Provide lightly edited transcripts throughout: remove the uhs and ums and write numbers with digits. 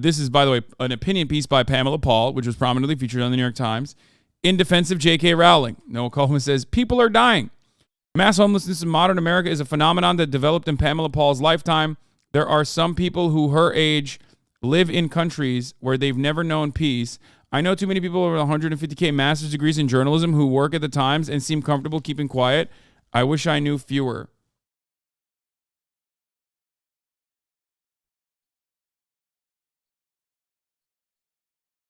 This is, by the way, an opinion piece by Pamela Paul, which was prominently featured on the New York Times, in defense of J.K. Rowling. Noah Coleman says, people are dying. Mass homelessness in modern America is a phenomenon that developed in Pamela Paul's lifetime. There are some people who her age live in countries where they've never known peace. I know too many people with 150K master's degrees in journalism who work at the Times and seem comfortable keeping quiet. I wish I knew fewer.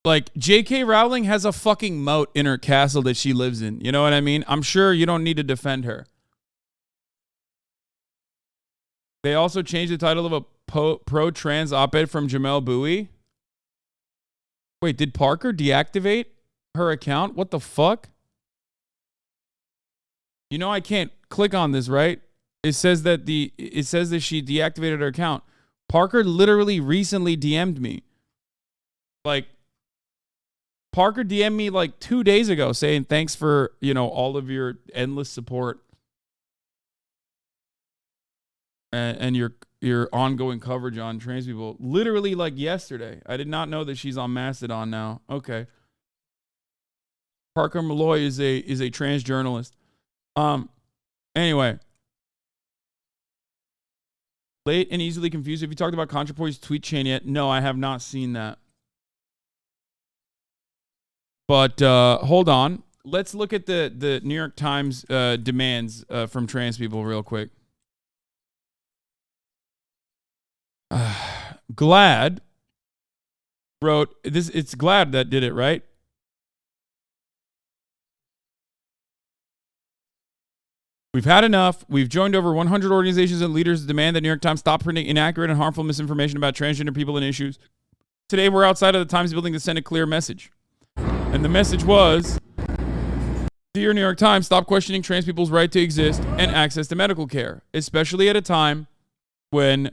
Like, J.K. Rowling has a fucking moat in her castle that she lives in. You know what I mean? I'm sure you don't need to defend her. They also changed the title of a pro-trans op-ed from Jamel Bowie. Wait, did Parker deactivate her account? What the fuck? You know I can't click on this, right? It says that she deactivated her account. Parker literally recently DM'd me. Like, Parker DM'd me like 2 days ago saying thanks for, all of your endless support and your ongoing coverage on trans people. Literally like yesterday. I did not know that she's on Mastodon now. Okay. Parker Malloy is a trans journalist. Anyway. Late and easily confused. Have you talked about ContraPoi's tweet chain yet? No, I have not seen that. But hold on. Let's look at the New York Times demands from trans people real quick. Glad wrote this. It's Glad that did it, right? We've had enough. We've joined over 100 organizations and leaders to demand that New York Times stop printing inaccurate and harmful misinformation about transgender people and issues. Today, we're outside of the Times building to send a clear message. And the message was, dear New York Times, stop questioning trans people's right to exist and access to medical care, especially at a time when,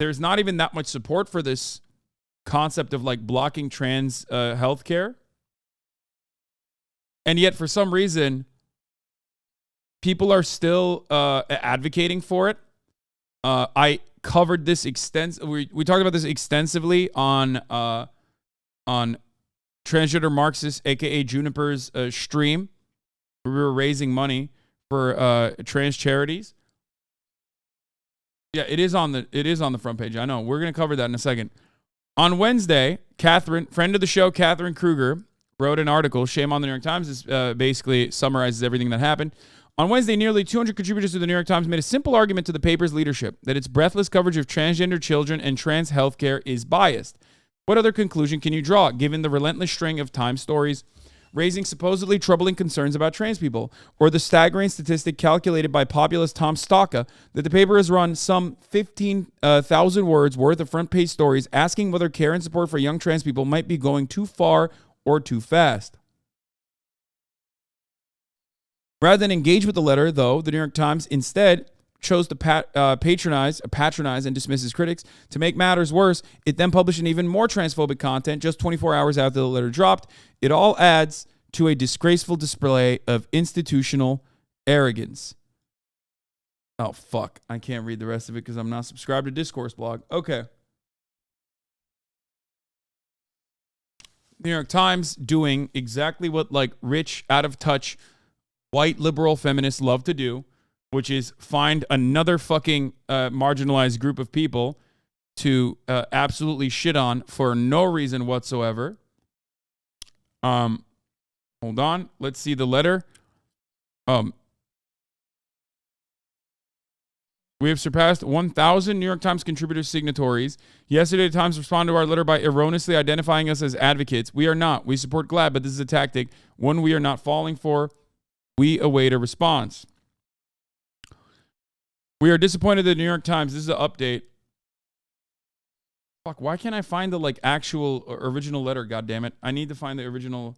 there's not even that much support for this concept of like blocking trans health care. And yet, for some reason, people are still advocating for it. I covered this we talked about this extensively on Transgender Marxist, aka Juniper's stream. We were raising money for trans charities. Yeah, it is on the front page. I know. We're gonna cover that in a second. On Wednesday, Catherine, friend of the show, Catherine Kruger, wrote an article. Shame on the New York Times. This basically summarizes everything that happened. On Wednesday, nearly 200 contributors to the New York Times made a simple argument to the paper's leadership that its breathless coverage of transgender children and trans healthcare is biased. What other conclusion can you draw, given the relentless string of Times stories raising supposedly troubling concerns about trans people, or the staggering statistic calculated by populist Tom Stocka that the paper has run some 15,000 words worth of front-page stories asking whether care and support for young trans people might be going too far or too fast? Rather than engage with the letter, though, the New York Times instead chose to patronize and dismiss his critics. To make matters worse, it then published an even more transphobic content just 24 hours after the letter dropped. It all adds to a disgraceful display of institutional arrogance. Oh, fuck. I can't read the rest of it because I'm not subscribed to Discourse Blog. Okay. New York Times doing exactly what, like, rich, out-of-touch, white liberal feminists love to do, which is find another fucking marginalized group of people to absolutely shit on for no reason whatsoever. Hold on. Let's see the letter. We have surpassed 1,000 New York Times contributor signatories. Yesterday, the Times responded to our letter by erroneously identifying us as advocates. We are not. We support GLAAD, but this is a tactic, one we are not falling for. We await a response. We are disappointed that the New York Times, this is an update. Fuck, why can't I find the like actual original letter, goddammit? I need to find the original.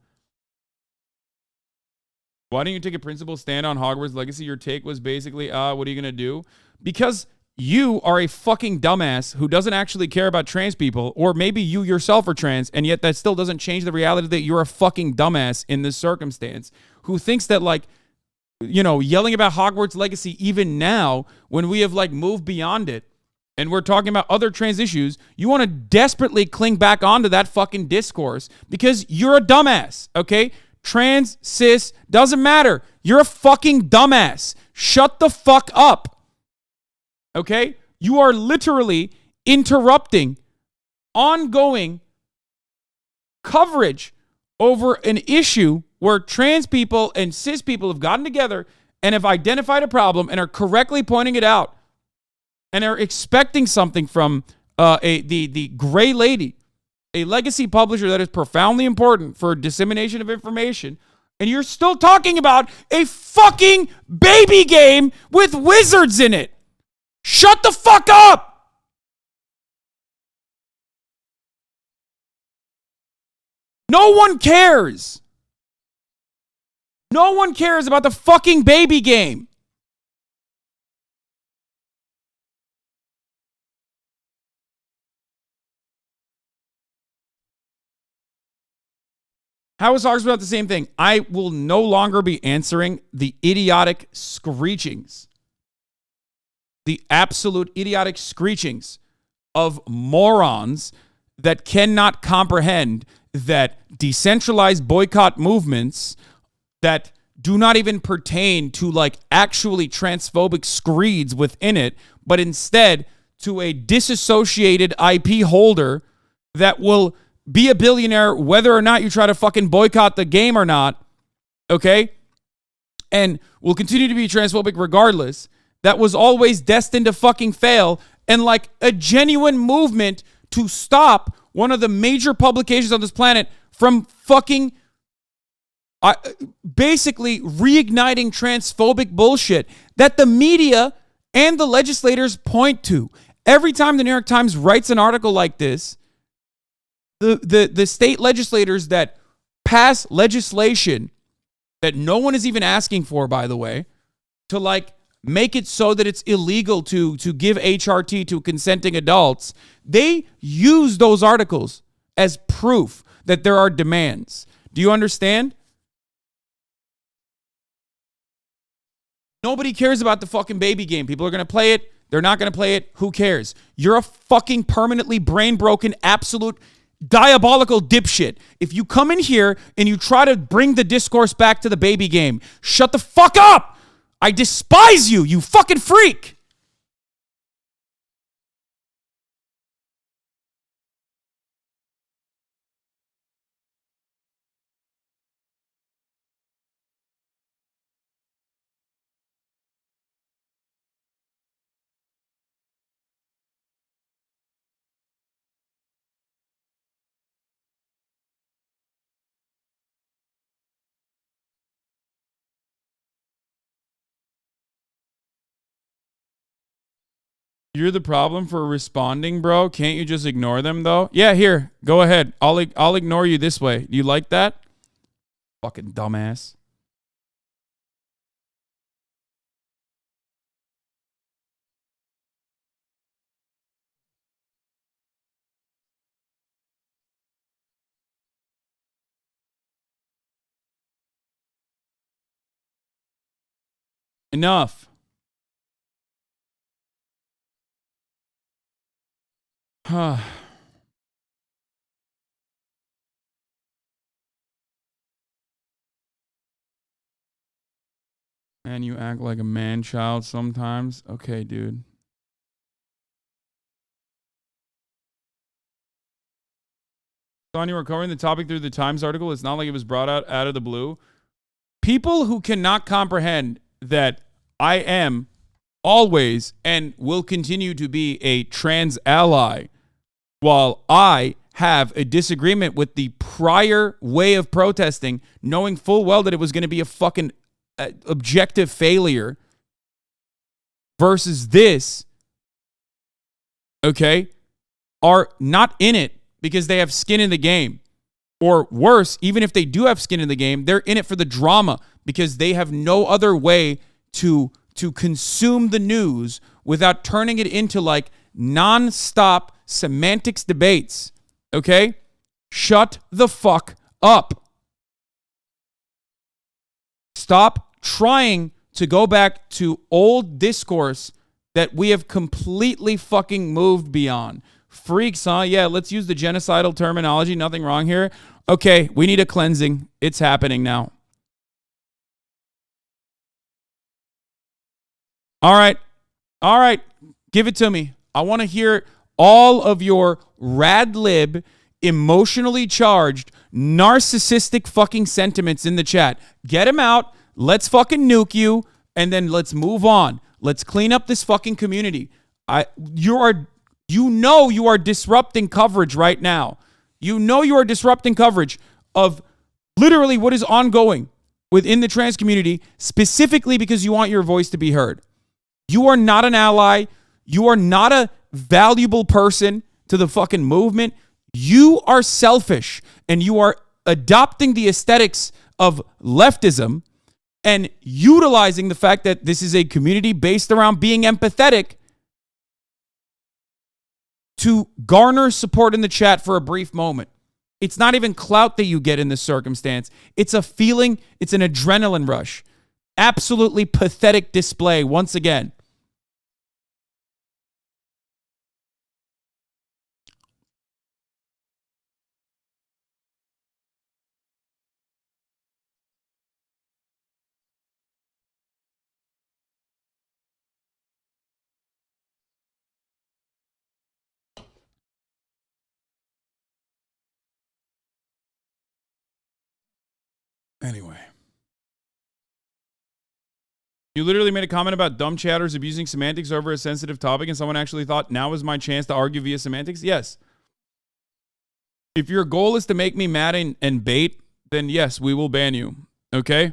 Why didn't you take a principled stand on Hogwarts Legacy? Your take was basically, what are you going to do? Because you are a fucking dumbass who doesn't actually care about trans people, or maybe you yourself are trans, and yet that still doesn't change the reality that you're a fucking dumbass in this circumstance, who thinks that, like, you know, yelling about Hogwarts Legacy even now, when we have, like, moved beyond it, and we're talking about other trans issues, you want to desperately cling back onto that fucking discourse because you're a dumbass, okay? Trans, cis, doesn't matter. You're a fucking dumbass. Shut the fuck up, okay? You are literally interrupting ongoing coverage over an issue where trans people and cis people have gotten together and have identified a problem and are correctly pointing it out and are expecting something from the gray lady, a legacy publisher that is profoundly important for dissemination of information, and you're still talking about a fucking baby game with wizards in it. Shut the fuck up! No one cares. No one cares about the fucking baby game. Howard talks about the same thing. I will no longer be answering the idiotic screechings, the absolute idiotic screechings of morons that cannot comprehend that decentralized boycott movements that do not even pertain to like actually transphobic screeds within it, but instead to a disassociated IP holder that will be a billionaire whether or not you try to fucking boycott the game or not, okay? And will continue to be transphobic regardless. That was always destined to fucking fail. And like a genuine movement to stop one of the major publications on this planet from fucking basically reigniting transphobic bullshit that the media and the legislators point to. Every time the New York Times writes an article like this, the state legislators that pass legislation that no one is even asking for, by the way, to like make it so that it's illegal to give HRT to consenting adults, they use those articles as proof that there are demands. Do you understand? Nobody cares about the fucking baby game. People are going to play it. They're not going to play it. Who cares? You're a fucking permanently brain broken, absolute diabolical dipshit. If you come in here and you try to bring the discourse back to the baby game, shut the fuck up. I despise you, you fucking freak. You're the problem for responding, bro. Can't you just ignore them, though? Yeah, here. Go ahead. I'll ignore you this way. You like that? Fucking dumbass. Enough. Man, you act like a man-child sometimes. Okay, dude. Sonia, we're covering the topic through the Times article. It's not like it was brought out of the blue. People who cannot comprehend that I am always and will continue to be a trans ally, while I have a disagreement with the prior way of protesting, knowing full well that it was going to be a fucking objective failure versus this, okay, are not in it because they have skin in the game. Or worse, even if they do have skin in the game, they're in it for the drama because they have no other way to consume the news without turning it into like non-stop semantics debates. Okay? Shut the fuck up. Stop trying to go back to old discourse that we have completely fucking moved beyond. Freaks, huh? Yeah, let's use the genocidal terminology. Nothing wrong here. Okay, we need a cleansing. It's happening now. All right. All right. Give it to me. I want to hear all of your rad lib, emotionally charged, narcissistic fucking sentiments in the chat. Get them out. Let's fucking nuke you, and then let's move on. Let's clean up this fucking community. You are disrupting coverage right now. You know you are disrupting coverage of literally what is ongoing within the trans community, specifically because you want your voice to be heard. You are not an ally. You are not a valuable person to the fucking movement. You are selfish, and you are adopting the aesthetics of leftism and utilizing the fact that this is a community based around being empathetic to garner support in the chat for a brief moment. It's not even clout that you get in this circumstance. It's a feeling, it's an adrenaline rush. Absolutely pathetic display once again. Anyway. You literally made a comment about dumb chatters abusing semantics over a sensitive topic, and someone actually thought, now is my chance to argue via semantics? Yes. If your goal is to make me mad and bait, then yes, we will ban you. Okay?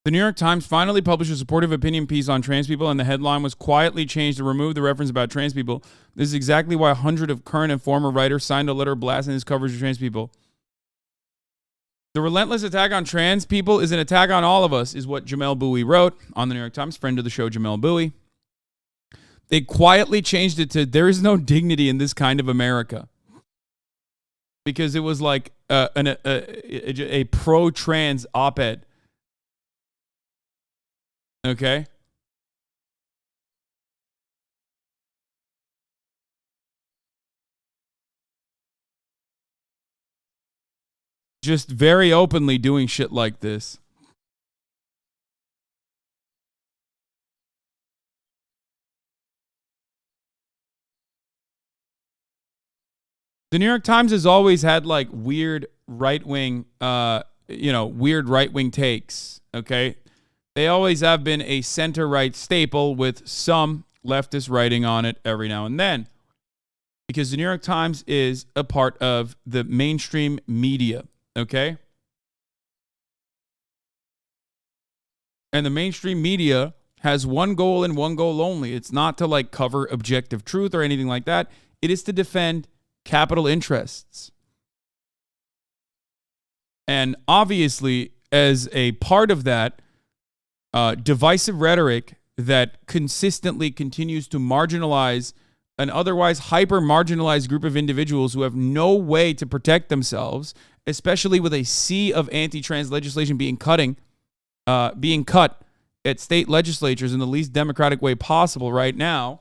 The New York Times finally published a supportive opinion piece on trans people, and the headline was quietly changed to remove the reference about trans people. This is exactly why 100 of current and former writers signed a letter blasting his coverage of trans people. The relentless attack on trans people is an attack on all of us, is what Jamel Bowie wrote on the New York Times, friend of the show, Jamel Bowie. They quietly changed it to, there is no dignity in this kind of America. Because it was like a pro-trans op-ed. Okay. Just very openly doing shit like this. The New York Times has always had like weird right-wing, weird right-wing takes. Okay. They always have been a center-right staple with some leftist writing on it every now and then. Because the New York Times is a part of the mainstream media, okay? And the mainstream media has one goal and one goal only. It's not to like cover objective truth or anything like that. It is to defend capital interests. And obviously, as a part of that, divisive rhetoric that consistently continues to marginalize an otherwise hyper-marginalized group of individuals who have no way to protect themselves, especially with a sea of anti-trans legislation being cut at state legislatures in the least democratic way possible right now.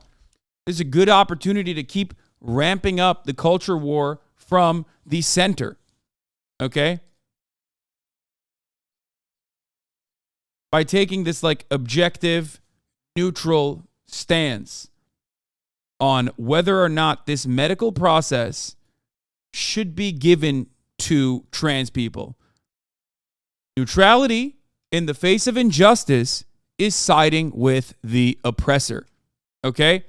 There's a good opportunity to keep ramping up the culture war from the center. Okay? By taking this like objective, neutral stance on whether or not this medical process should be given to trans people. Neutrality in the face of injustice is siding with the oppressor. Okay?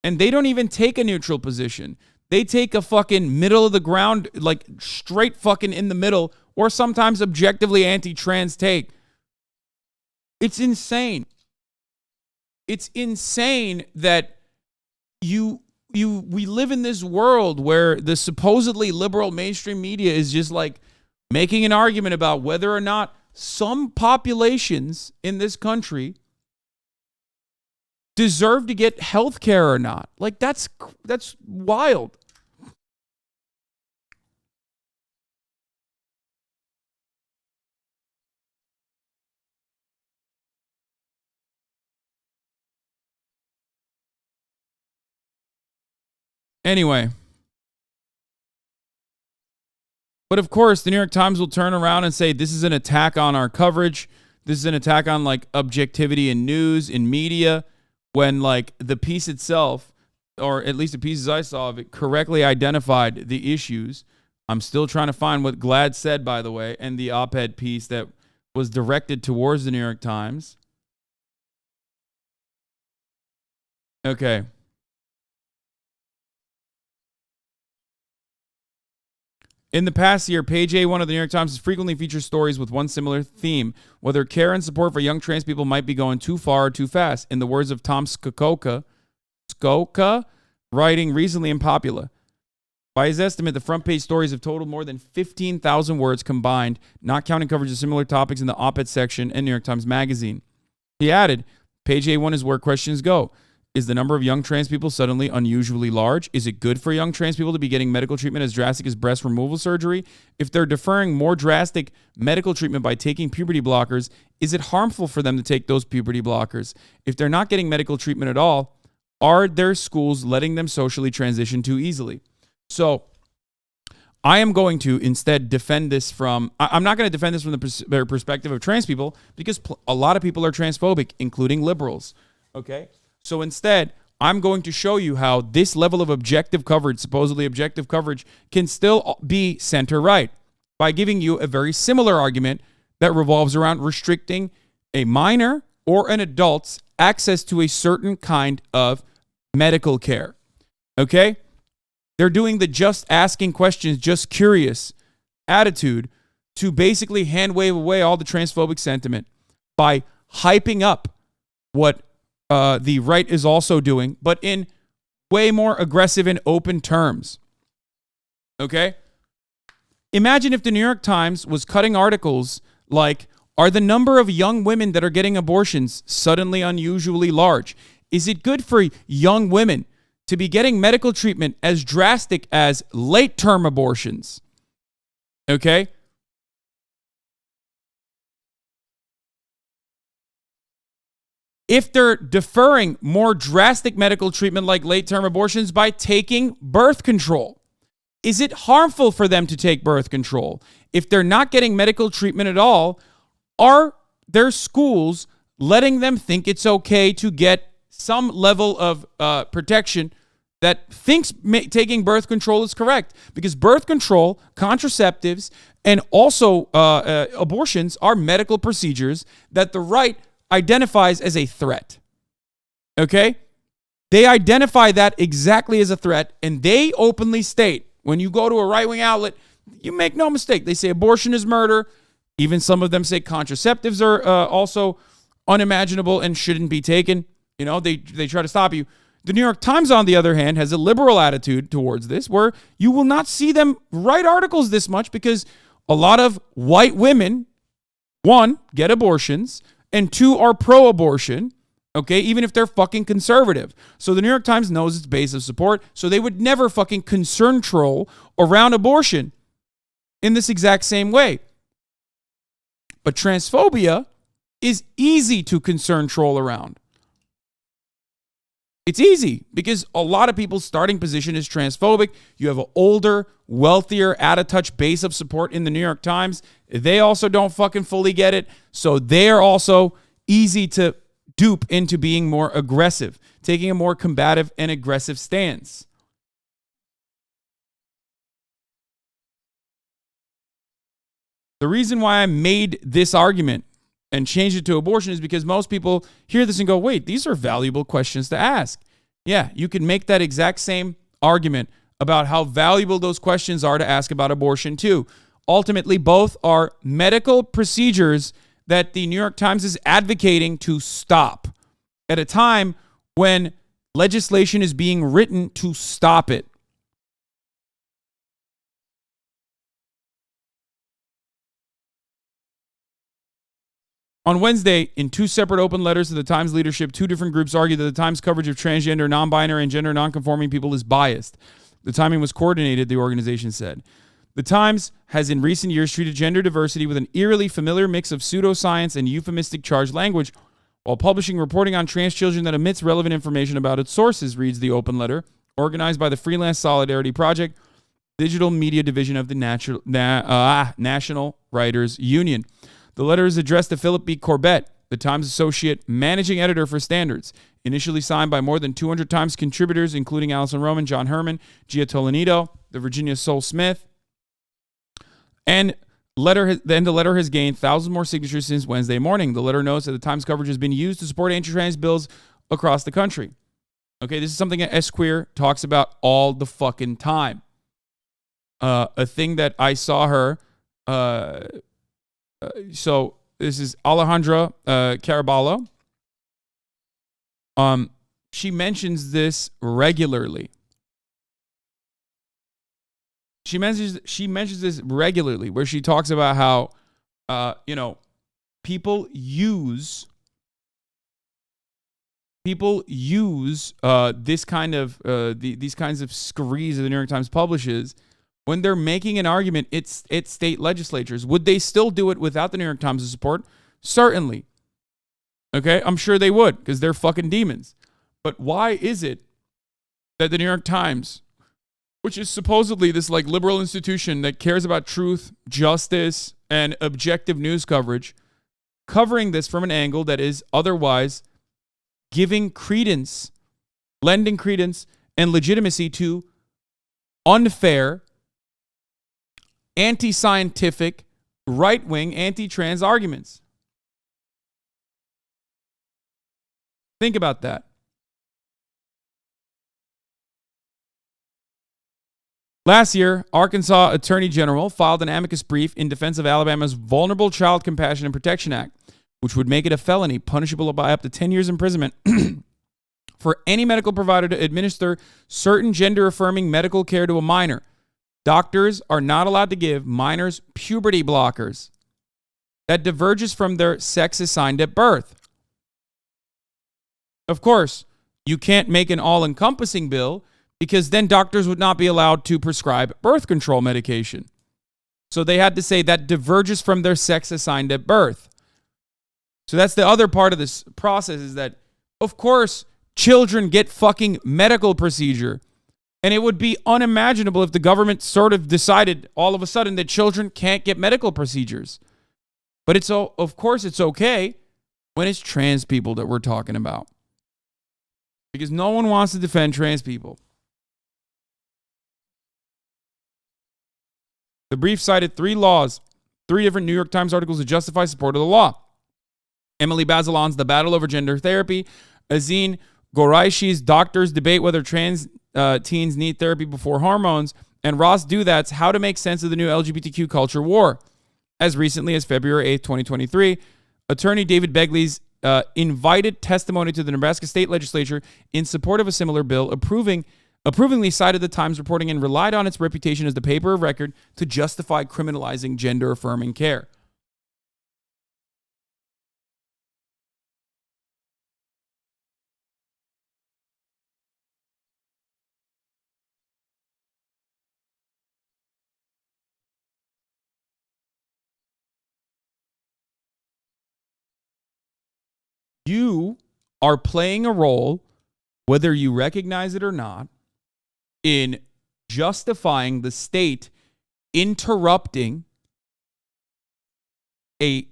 And they don't even take a neutral position. They take a fucking middle of the ground, like straight fucking in the middle, or sometimes objectively anti-trans take. It's insane. It's insane that we live in this world where the supposedly liberal mainstream media is just like making an argument about whether or not some populations in this country deserve to get health care or not. Like, that's wild. Anyway. But of course, the New York Times will turn around and say this is an attack on our coverage. This is an attack on like objectivity in news, in media, when like the piece itself, or at least the pieces I saw of it, correctly identified the issues. I'm still trying to find what Glad said, by the way, and the op-ed piece that was directed towards the New York Times. Okay. In the past year, page A1 of the New York Times has frequently featured stories with one similar theme, whether care and support for young trans people might be going too far or too fast. In the words of Tom Skoka, writing recently in Popular. By his estimate, the front page stories have totaled more than 15,000 words combined, not counting coverage of similar topics in the op-ed section in New York Times Magazine. He added, page A1 is where questions go. Is the number of young trans people suddenly unusually large? Is it good for young trans people to be getting medical treatment as drastic as breast removal surgery? If they're deferring more drastic medical treatment by taking puberty blockers, is it harmful for them to take those puberty blockers? If they're not getting medical treatment at all, are their schools letting them socially transition too easily? So I am going to instead defend this from, I'm not going to defend this from the perspective of trans people, because a lot of people are transphobic, including liberals. Okay? So instead, I'm going to show you how this level of objective coverage, supposedly objective coverage, can still be center-right by giving you a very similar argument that revolves around restricting a minor or an adult's access to a certain kind of medical care. Okay? They're doing the just asking questions, just curious attitude to basically hand wave away all the transphobic sentiment by hyping up what the right is also doing, but in way more aggressive and open terms. Okay? Imagine if the New York Times was cutting articles like, are the number of young women that are getting abortions suddenly unusually large? Is it good for young women to be getting medical treatment as drastic as late-term abortions? Okay? If they're deferring more drastic medical treatment like late-term abortions by taking birth control, is it harmful for them to take birth control? If they're not getting medical treatment at all, are their schools letting them think it's okay to get some level of protection that thinks taking birth control is correct? Because birth control, contraceptives, and also abortions are medical procedures that the right identifies as a threat. Okay? They identify that exactly as a threat, and they openly state, when you go to a right-wing outlet, you make no mistake, they say abortion is murder. Even some of them say contraceptives are also unimaginable and shouldn't be taken. You know, they try to stop you. The New York Times, on the other hand, has a liberal attitude towards this, where you will not see them write articles this much because a lot of white women, one, get abortions, and two, are pro-abortion, okay, even if they're fucking conservative. So the New York Times knows its base of support, so they would never fucking concern troll around abortion in this exact same way. But transphobia is easy to concern troll around. It's easy because a lot of people's starting position is transphobic. You have an older, wealthier, out-of-touch base of support in the New York Times. They also don't fucking fully get it. So they're also easy to dupe into being more aggressive, taking a more combative and aggressive stance. The reason why I made this argument and changed it to abortion is because most people hear this and go, wait, these are valuable questions to ask. Yeah, you can make that exact same argument about how valuable those questions are to ask about abortion too. Ultimately, both are medical procedures that the New York Times is advocating to stop at a time when legislation is being written to stop it. On Wednesday, in 2 separate open letters to the Times leadership, 2 different groups argued that the Times coverage of transgender, non-binary, and gender non-conforming people is biased. The timing was coordinated, the organization said. The Times has in recent years treated gender diversity with an eerily familiar mix of pseudoscience and euphemistic charged language, while publishing reporting on trans children that omits relevant information about its sources, reads the open letter, organized by the Freelance Solidarity Project, digital media division of the National Writers Union. The letter is addressed to Philip B. Corbett, the Times Associate Managing Editor for Standards, initially signed by more than 200 Times contributors, including Alison Roman, John Herman, Gia Tolanito, the Virginia Soul Smith. And the letter has gained thousands more signatures since Wednesday morning. The letter notes that the Times coverage has been used to support anti-trans bills across the country. Okay, this is something that Esquire talks about all the fucking time. A thing that I saw her... so this is Alejandra Caraballo. She mentions this regularly. She mentions this regularly, where she talks about how people use this kind of these kinds of screeds that the New York Times publishes when they're making an argument. It's state legislatures. Would they still do it without the New York Times' support? Certainly. Okay, I'm sure they would, because they're fucking demons. But why is it that the New York Times, which is supposedly this like liberal institution that cares about truth, justice, and objective news coverage, covering this from an angle that is otherwise lending credence and legitimacy to unfair, anti-scientific, right-wing, anti-trans arguments? Think about that. Last year, Arkansas Attorney General filed an amicus brief in defense of Alabama's Vulnerable Child Compassion and Protection Act, which would make it a felony punishable by up to 10 years imprisonment for any medical provider to administer certain gender-affirming medical care to a minor. Doctors are not allowed to give minors puberty blockers that diverges from their sex assigned at birth. Of course, you can't make an all-encompassing bill, because then doctors would not be allowed to prescribe birth control medication. So they had to say that diverges from their sex assigned at birth. So that's the other part of this process, is that, of course, children get fucking medical procedure. And it would be unimaginable if the government sort of decided all of a sudden that children can't get medical procedures. But of course it's okay when it's trans people that we're talking about, because no one wants to defend trans people. The brief cited 3 different New York Times articles to justify support of the law. Emily Bazelon's The Battle Over Gender Therapy, Azine Goraishi's Doctors Debate Whether Trans Teens Need Therapy Before Hormones, and Ross Douthat's How to Make Sense of the New LGBTQ Culture War. As recently as February 8th, 2023, attorney David Begley's invited testimony to the Nebraska State Legislature in support of a similar bill, approvingly cited the Times reporting and relied on its reputation as the paper of record to justify criminalizing gender-affirming care. You are playing a role, whether you recognize it or not, in justifying the state interrupting a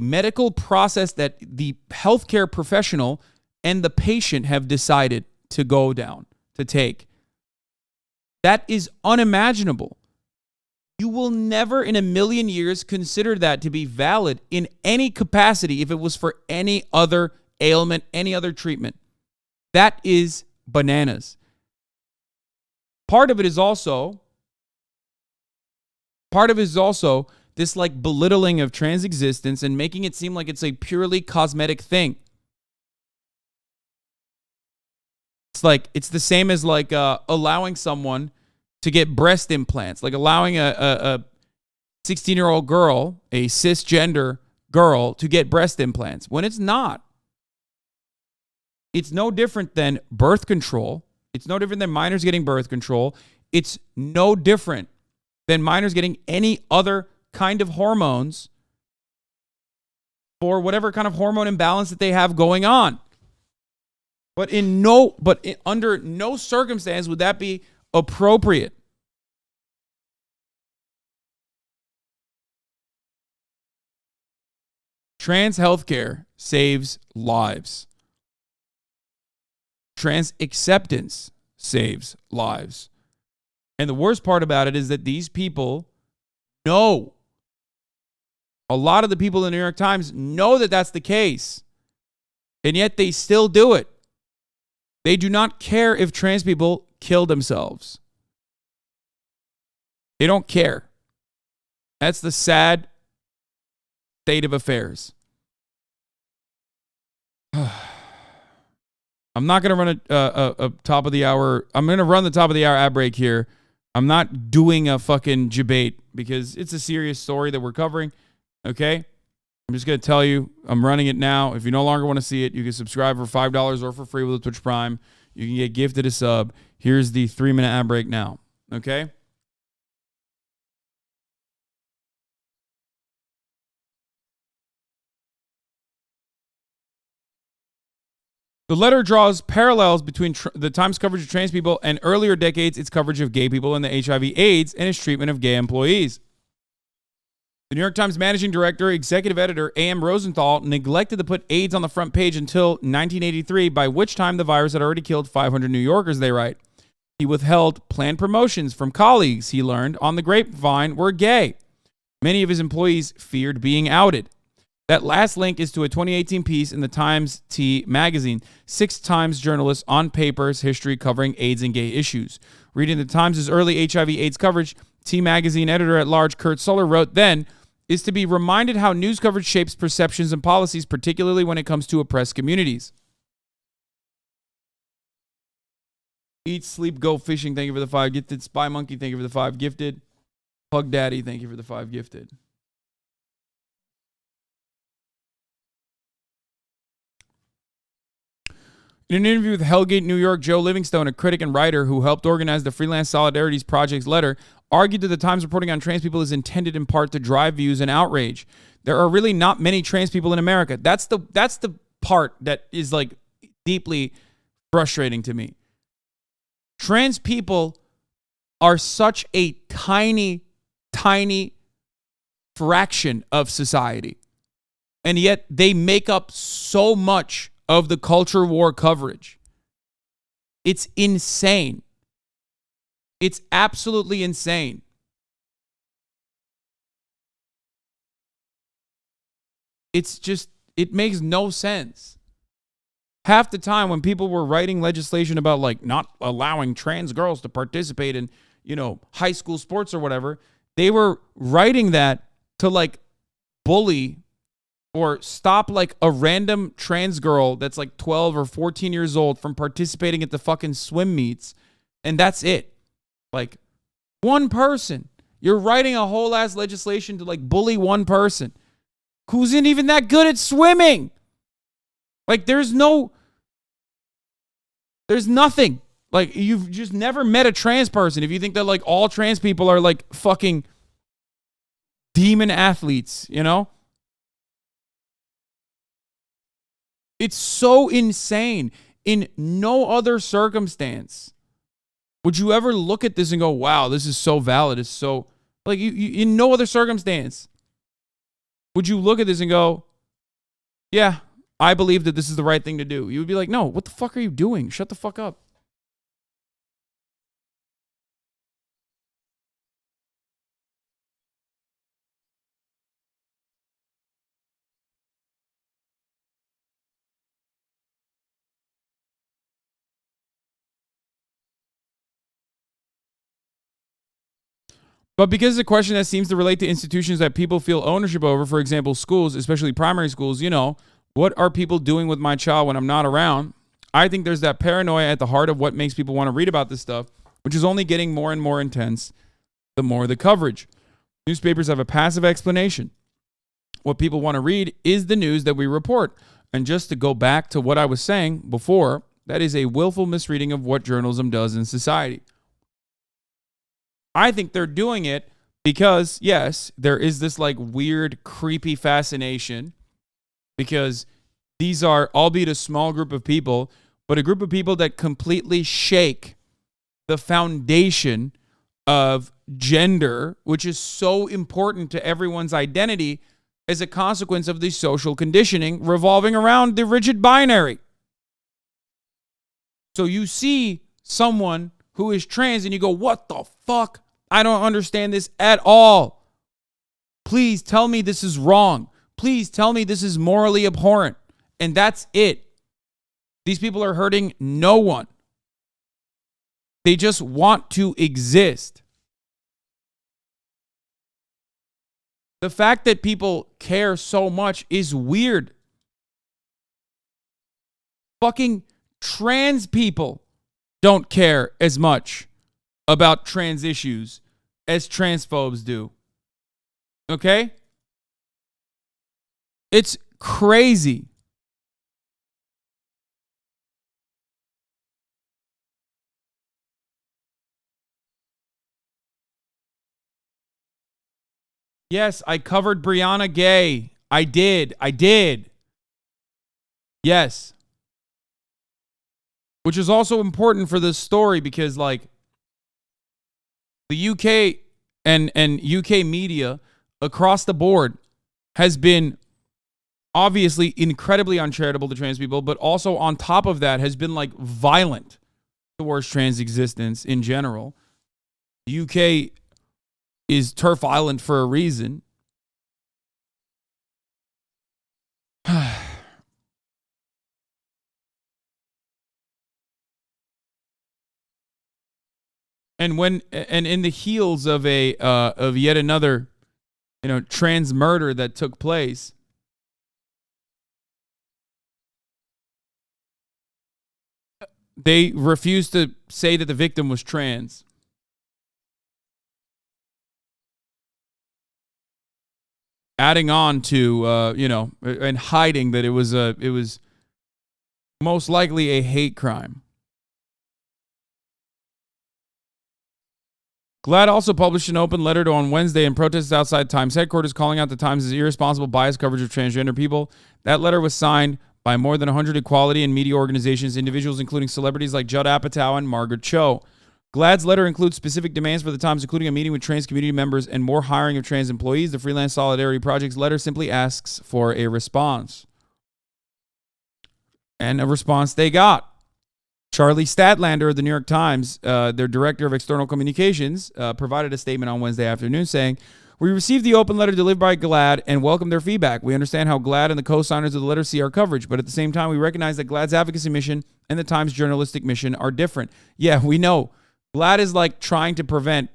medical process that the healthcare professional and the patient have decided to go down, to take. That is unimaginable. You will never in a million years consider that to be valid in any capacity if it was for any other ailment, any other treatment. That is bananas. Part of it is also this like belittling of trans existence and making it seem like it's a purely cosmetic thing. It's the same as like allowing someone to get breast implants, like allowing a 16-year-old girl, a cisgender girl to get breast implants when it's not. It's no different than birth control. It's no different than minors getting birth control. It's no different than minors getting any other kind of hormones for whatever kind of hormone imbalance that they have going on. But under no circumstance would that be appropriate. Trans healthcare saves lives. Trans acceptance saves lives. And the worst part about it is that these people know. A lot of the people in the New York Times know that that's the case. And yet they still do it. They do not care if trans people kill themselves. They don't care. That's the sad state of affairs. I'm not going to run a top of the hour. I'm going to run the top of the hour ad break here. I'm not doing a fucking debate because it's a serious story that we're covering. Okay? I'm just going to tell you, I'm running it now. If you no longer want to see it, you can subscribe for $5 or for free with a Twitch Prime. You can get gifted a sub. Here's the 3-minute ad break now. Okay? The letter draws parallels between the Times coverage of trans people and earlier decades its coverage of gay people and the HIV/AIDS and its treatment of gay employees. The New York Times managing director, executive editor A.M. Rosenthal neglected to put AIDS on the front page until 1983, by which time the virus had already killed 500 New Yorkers, they write. He withheld planned promotions from colleagues he learned on the grapevine were gay. Many of his employees feared being outed. That last link is to a 2018 piece in the Times T magazine, 6 Times journalists on paper's history covering AIDS and gay issues. Reading the Times' early HIV/AIDS coverage, T magazine editor-at-large Kurt Suller wrote then, is to be reminded how news coverage shapes perceptions and policies, particularly when it comes to oppressed communities. Eat, sleep, go fishing, thank you for the 5 gifted. Spy Monkey, thank you for the 5 gifted. Pug Daddy, thank you for the 5 gifted. In an interview with Hellgate, New York, Joe Livingstone, a critic and writer who helped organize the Freelance Solidarities Project's letter, argued that the Times reporting on trans people is intended in part to drive views and outrage. There are really not many trans people in America. That's the part that is like deeply frustrating to me. Trans people are such a tiny, tiny fraction of society. And yet they make up so much of the culture war coverage. It's insane. It's absolutely insane. It's just, it makes no sense. Half the time when people were writing legislation about like not allowing trans girls to participate in, high school sports or whatever, they were writing that to like bully or stop like a random trans girl that's like 12 or 14 years old from participating at the fucking swim meets. And that's it. Like one person. You're writing a whole ass legislation to like bully one person who isn't even that good at swimming. Like there's nothing. Like you've just never met a trans person if you think that like all trans people are like fucking demon athletes, It's so insane. In no other circumstance would you ever look at this and go, wow, this is so valid. It's so, like, you in no other circumstance would you look at this and go, yeah, I believe that this is the right thing to do. You would be like, no, what the fuck are you doing? Shut the fuck up. But because it's a question that seems to relate to institutions that people feel ownership over, for example, schools, especially primary schools, what are people doing with my child when I'm not around? I think there's that paranoia at the heart of what makes people want to read about this stuff, which is only getting more and more intense the more the coverage. Newspapers have a passive explanation. what people want to read is the news that we report. And just to go back to what I was saying before, that is a willful misreading of what journalism does in society. I think they're doing it because, yes, there is this like weird, creepy fascination because these are, albeit a small group of people, but a group of people that completely shake the foundation of gender, which is so important to everyone's identity as a consequence of the social conditioning revolving around the rigid binary. So you see someone who is trans and you go, what the fuck? I don't understand this at all. Please tell me this is wrong. Please tell me this is morally abhorrent. And that's it. These people are hurting no one. They just want to exist. The fact that people care so much is weird. Fucking trans people don't care as much about trans issues as transphobes do. Okay? It's crazy. Yes, I covered Brianna Gay. I did. Yes. Which is also important for this story because, like, the UK and UK media across the board has been obviously incredibly uncharitable to trans people, but also on top of that has been, like, violent towards trans existence in general. The UK is Turf Island for a reason. And in the heels of of yet another, trans murder that took place, they refused to say that the victim was trans. Adding on to and hiding that it was most likely a hate crime. GLAAD also published an open letter on Wednesday in protests outside Times headquarters calling out the Times' irresponsible, biased coverage of transgender people. That letter was signed by more than 100 equality and media organizations, individuals including celebrities like Judd Apatow and Margaret Cho. GLAAD's letter includes specific demands for the Times, including a meeting with trans community members and more hiring of trans employees. The Freelance Solidarity Project's letter simply asks for a response. And a response they got. Charlie Statlander of the New York Times, their director of external communications, provided a statement on Wednesday afternoon saying, "We received the open letter delivered by GLAAD and welcome their feedback. We understand how GLAAD and the co-signers of the letter see our coverage, but at the same time, we recognize that GLAAD's advocacy mission and the Times' journalistic mission are different." Yeah, we know. GLAAD is like trying to prevent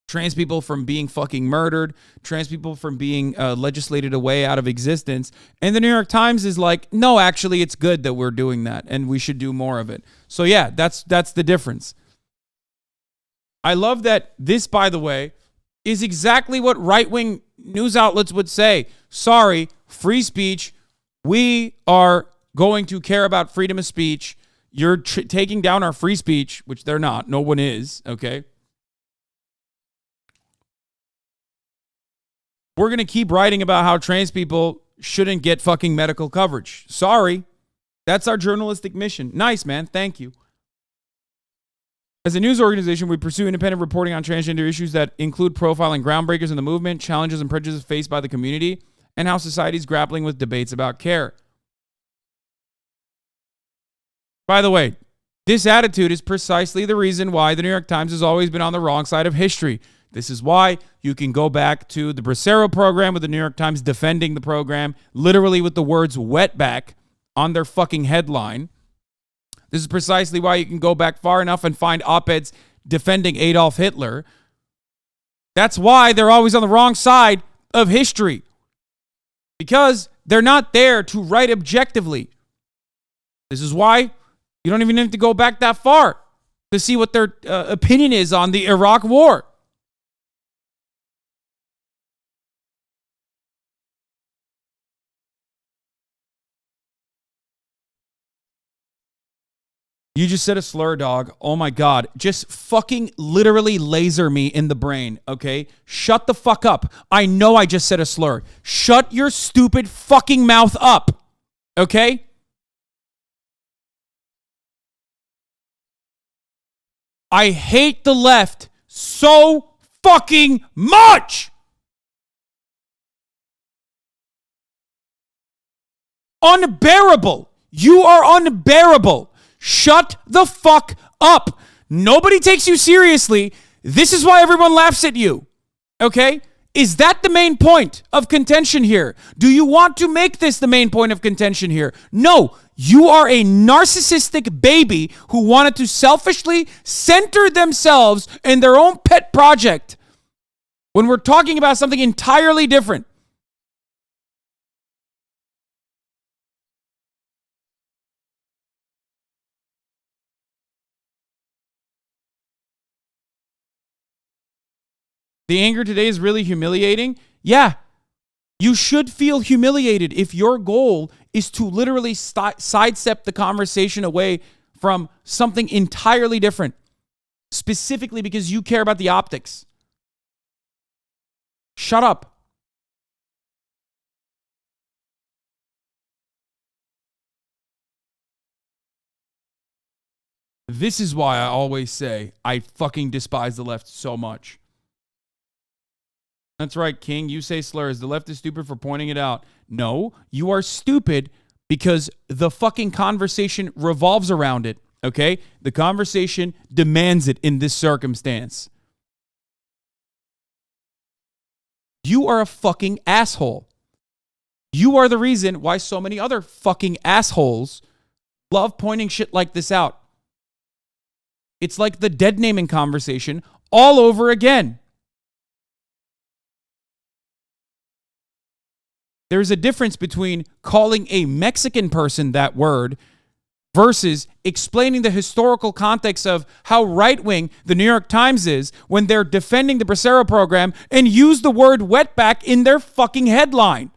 trans people from being fucking murdered, trans people from being legislated away out of existence. And the New York Times is like, no, actually, it's good that we're doing that and we should do more of it. So yeah, that's the difference. I love that this, by the way, is exactly what right-wing news outlets would say. Sorry, free speech. We are going to care about freedom of speech. You're taking down our free speech, which they're not. No one is, okay? We're going to keep writing about how trans people shouldn't get fucking medical coverage. Sorry. That's our journalistic mission. Nice, man. Thank you. As a news organization, we pursue independent reporting on transgender issues that include profiling groundbreakers in the movement, challenges and prejudices faced by the community, and how society is grappling with debates about care. By the way, this attitude is precisely the reason why the New York Times has always been on the wrong side of history. This is why you can go back to the Bracero program with the New York Times defending the program, literally with the words wetback on their fucking headline. This is precisely why you can go back far enough and find op-eds defending Adolf Hitler. That's why they're always on the wrong side of history. Because they're not there to write objectively. This is why you don't even have to go back that far to see what their opinion is on the Iraq War. You just said a slur, dog. Oh my God. Just fucking literally laser me in the brain, okay? Shut the fuck up. I know I just said a slur. Shut your stupid fucking mouth up, okay? I hate the left so fucking much. Unbearable. You are unbearable. Shut the fuck up. Nobody takes you seriously. This is why everyone laughs at you. Okay? Is that the main point of contention here? Do you want to make this the main point of contention here? No. You are a narcissistic baby who wanted to selfishly center themselves in their own pet project when we're talking about something entirely different. The anger today is really humiliating. Yeah, you should feel humiliated if your goal is to literally sidestep the conversation away from something entirely different, specifically because you care about the optics. Shut up. This is why I always say I fucking despise the left so much. That's right, King. You say slurs. The left is stupid for pointing it out. No, you are stupid because the fucking conversation revolves around it, okay? The conversation demands it in this circumstance. You are a fucking asshole. You are the reason why so many other fucking assholes love pointing shit like this out. It's like the dead naming conversation all over again. There's a difference between calling a Mexican person that word versus explaining the historical context of how right-wing the New York Times is when they're defending the Bracero program and use the word wetback in their fucking headline.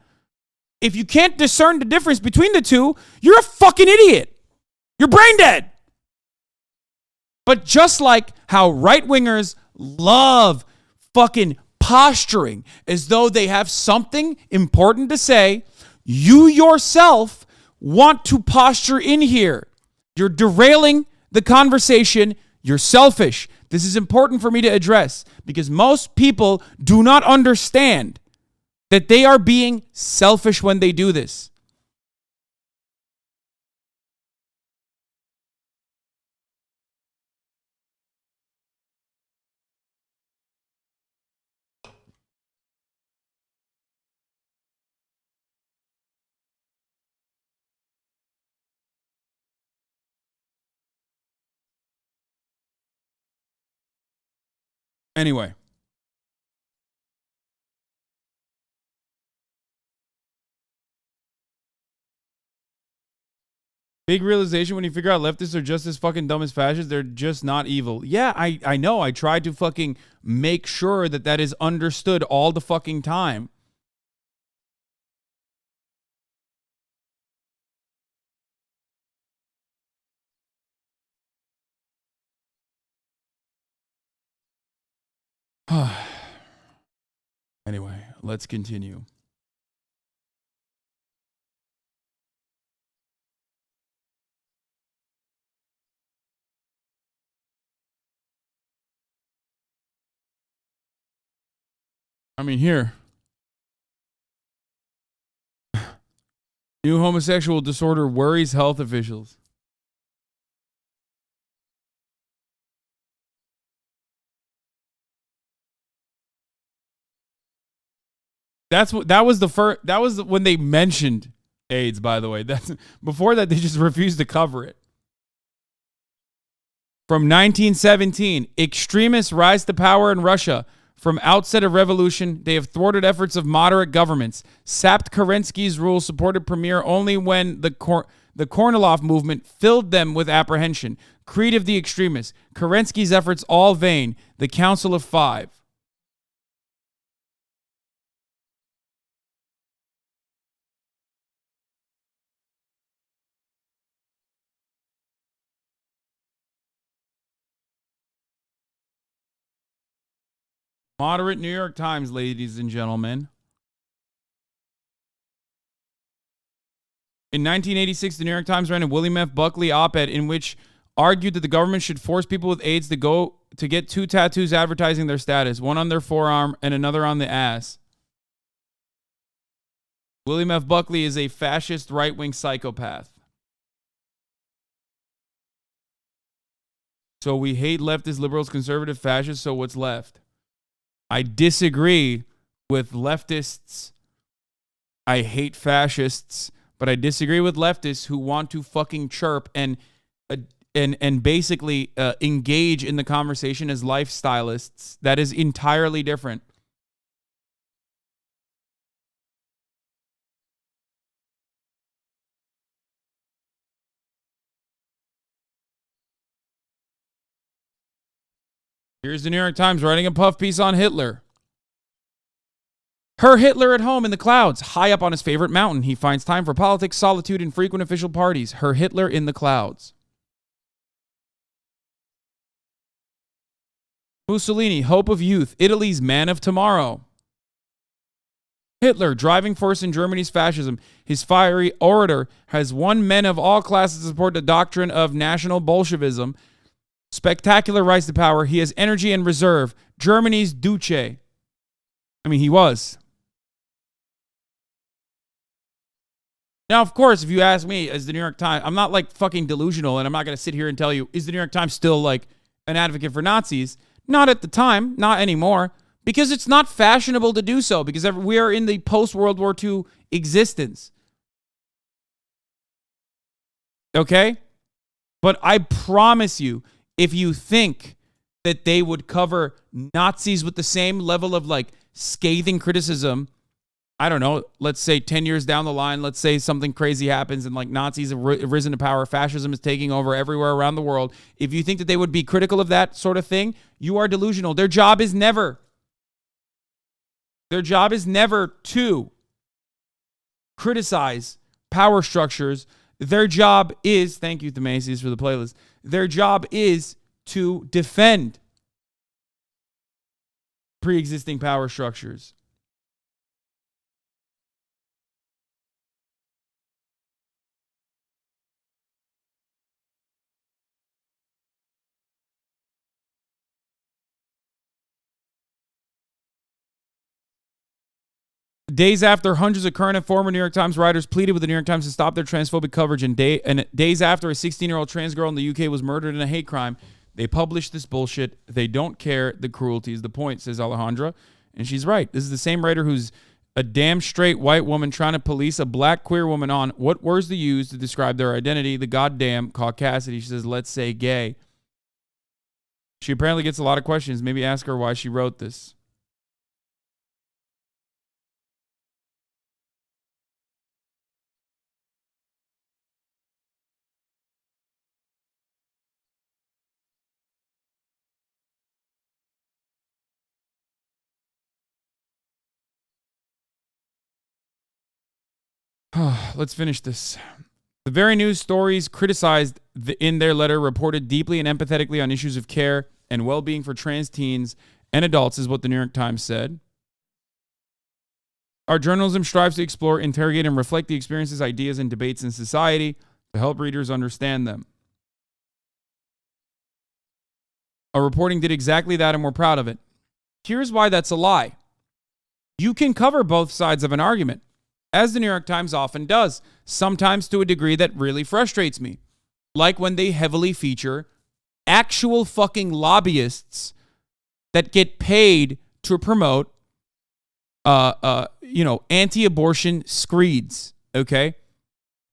If you can't discern the difference between the two, you're a fucking idiot. You're brain dead. But just like how right-wingers love fucking posturing as though they have something important to say, you yourself want to posture in here. You're derailing the conversation. You're selfish. This is important for me to address because most people do not understand that they are being selfish when they do this. Anyway. Big realization when you figure out leftists are just as fucking dumb as fascists. They're just not evil. Yeah, I know. I tried to fucking make sure that that is understood all the fucking time. Anyway, let's continue. I mean, here. New homosexual disorder worries health officials. That was the first. That was when they mentioned AIDS. By the way, that's before that they just refused to cover it. From 1917, extremists rise to power in Russia. From outset of revolution, they have thwarted efforts of moderate governments, sapped Kerensky's rule, supported Premier only when the Kornilov movement filled them with apprehension. Creed of the extremists, Kerensky's efforts all vain. The Council of Five. Moderate New York Times, ladies and gentlemen. In 1986, the New York Times ran a William F. Buckley op-ed in which argued that the government should force people with AIDS to get 2 tattoos advertising their status, one on their forearm and another on the ass. William F. Buckley is a fascist right-wing psychopath. So we hate leftists, liberals, conservative, fascists, so what's left? I disagree with leftists. I hate fascists, but I disagree with leftists who want to fucking chirp and basically engage in the conversation as lifestylists. That is entirely different. Here's the New York Times writing a puff piece on Hitler. Her Hitler at home in the clouds, high up on his favorite mountain. He finds time for politics, solitude, and frequent official parties. Her Hitler in the clouds. Mussolini, hope of youth, Italy's man of tomorrow. Hitler, driving force in Germany's fascism. His fiery orator has won men of all classes to support the doctrine of National Bolshevism. Spectacular rise to power. He has energy and reserve. Germany's Duce. I mean, he was. Now, of course, if you ask me, as the New York Times, I'm not like fucking delusional, and I'm not going to sit here and tell you, is the New York Times still like an advocate for Nazis? Not at the time, not anymore, because it's not fashionable to do so, because we are in the post-World War II existence. Okay? But I promise you, if you think that they would cover Nazis with the same level of like scathing criticism, I don't know, let's say 10 years down the line, let's say something crazy happens and like Nazis have risen to power, fascism is taking over everywhere around the world. If you think that they would be critical of that sort of thing, you are delusional. Their job is never to criticize power structures. Their job is, thank you to Macy's for the playlist, their job is to defend pre-existing power structures. Days after hundreds of current and former New York Times writers pleaded with the New York Times to stop their transphobic coverage, and days after a 16-year-old trans girl in the UK was murdered in a hate crime, they published this bullshit. They don't care. The cruelty is the point, says Alejandra. And she's right. This is the same writer who's a damn straight white woman trying to police a black queer woman on what words to use to describe their identity, the goddamn caucasity. She says, let's say gay. She apparently gets a lot of questions. Maybe ask her why she wrote this. Let's finish this. The very news stories criticized in their letter reported deeply and empathetically on issues of care and well-being for trans teens and adults, is what the New York Times said. Our journalism strives to explore, interrogate, and reflect the experiences, ideas, and debates in society to help readers understand them. Our reporting did exactly that, and we're proud of it. Here's why that's a lie. You can cover both sides of an argument, as the New York Times often does, sometimes to a degree that really frustrates me. Like when they heavily feature actual fucking lobbyists that get paid to promote, anti-abortion screeds, okay?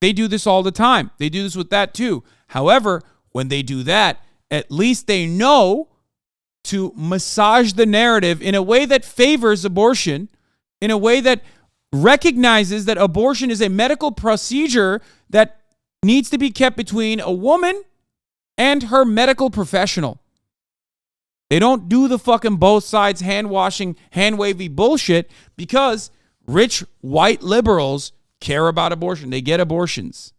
They do this all the time. They do this with that too. However, when they do that, at least they know to massage the narrative in a way that favors abortion, in a way that recognizes that abortion is a medical procedure that needs to be kept between a woman and her medical professional. They don't do the fucking both sides hand-washing, hand-wavy bullshit because rich white liberals care about abortion. They get abortions.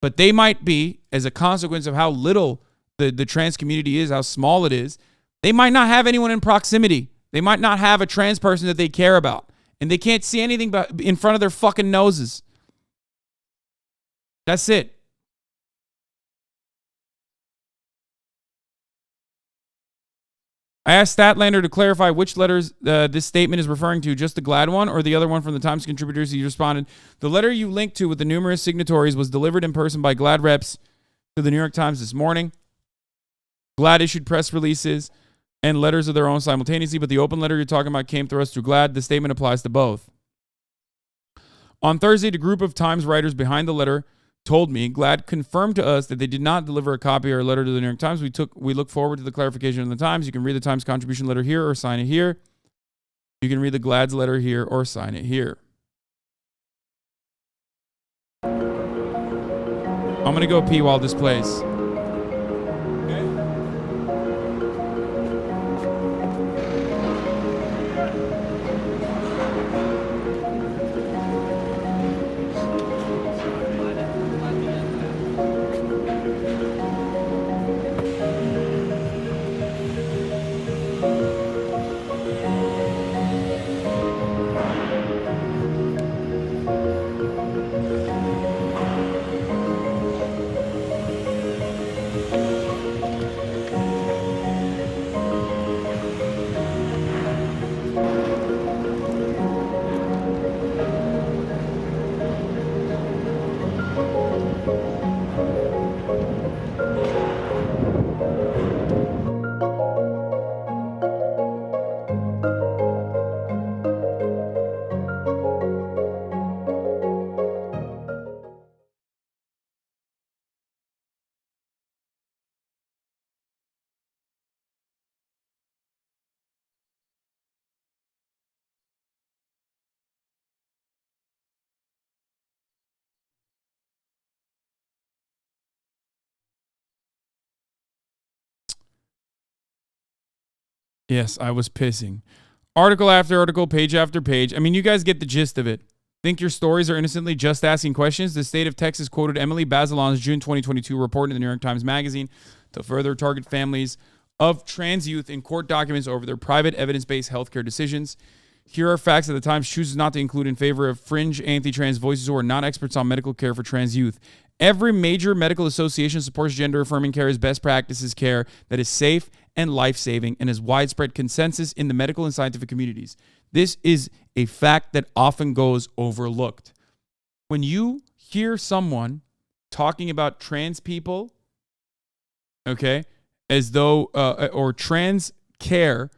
But they might be, as a consequence of how little the trans community is, how small it is, They might not have anyone in proximity. They might not have a trans person that they care about. And they can't see anything but in front of their fucking noses. That's it. I asked Statlander to clarify which letters this statement is referring to, just the GLAAD one or the other one from the Times contributors. He responded, the letter you linked to with the numerous signatories was delivered in person by GLAAD reps to the New York Times this morning. GLAAD issued press releases and letters of their own simultaneously, but the open letter you're talking about came through us through GLAAD. The statement applies to both. On Thursday, the group of Times writers behind the letter told me GLAAD confirmed to us that they did not deliver a copy or a letter to the New York Times. We look forward to the clarification in the Times. You can read the Times contribution letter here or sign it here. You can read the GLAAD's letter here or sign it here. I'm going to go pee while this plays. Yes, I was pissing. Article after article, page after page. I mean, you guys get the gist of it. Think your stories are innocently just asking questions? The state of Texas quoted Emily Bazelon's June 2022 report in the New York Times Magazine to further target families of trans youth in court documents over their private evidence-based healthcare decisions. Here are facts that the Times chooses not to include in favor of fringe anti-trans voices who are not experts on medical care for trans youth. Every major medical association supports gender-affirming care as best practices care that is safe and life-saving and has widespread consensus in the medical and scientific communities. This is a fact that often goes overlooked. When you hear someone talking about trans people, okay, as though, or trans care,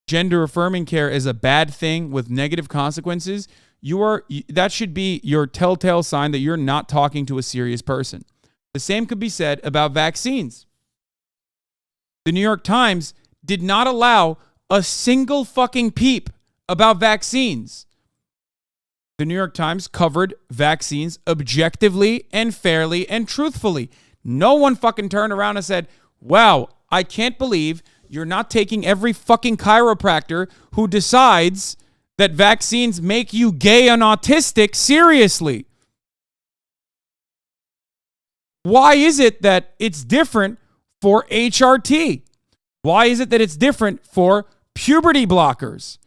gender-affirming care is a bad thing with negative consequences, that should be your telltale sign that you're not talking to a serious person. The same could be said about vaccines. The New York Times did not allow a single fucking peep about vaccines. The New York Times covered vaccines objectively and fairly and truthfully. No one fucking turned around and said, wow, I can't believe you're not taking every fucking chiropractor who decides that vaccines make you gay and autistic seriously. Why is it that it's different for HRT? Why is it that it's different for puberty blockers?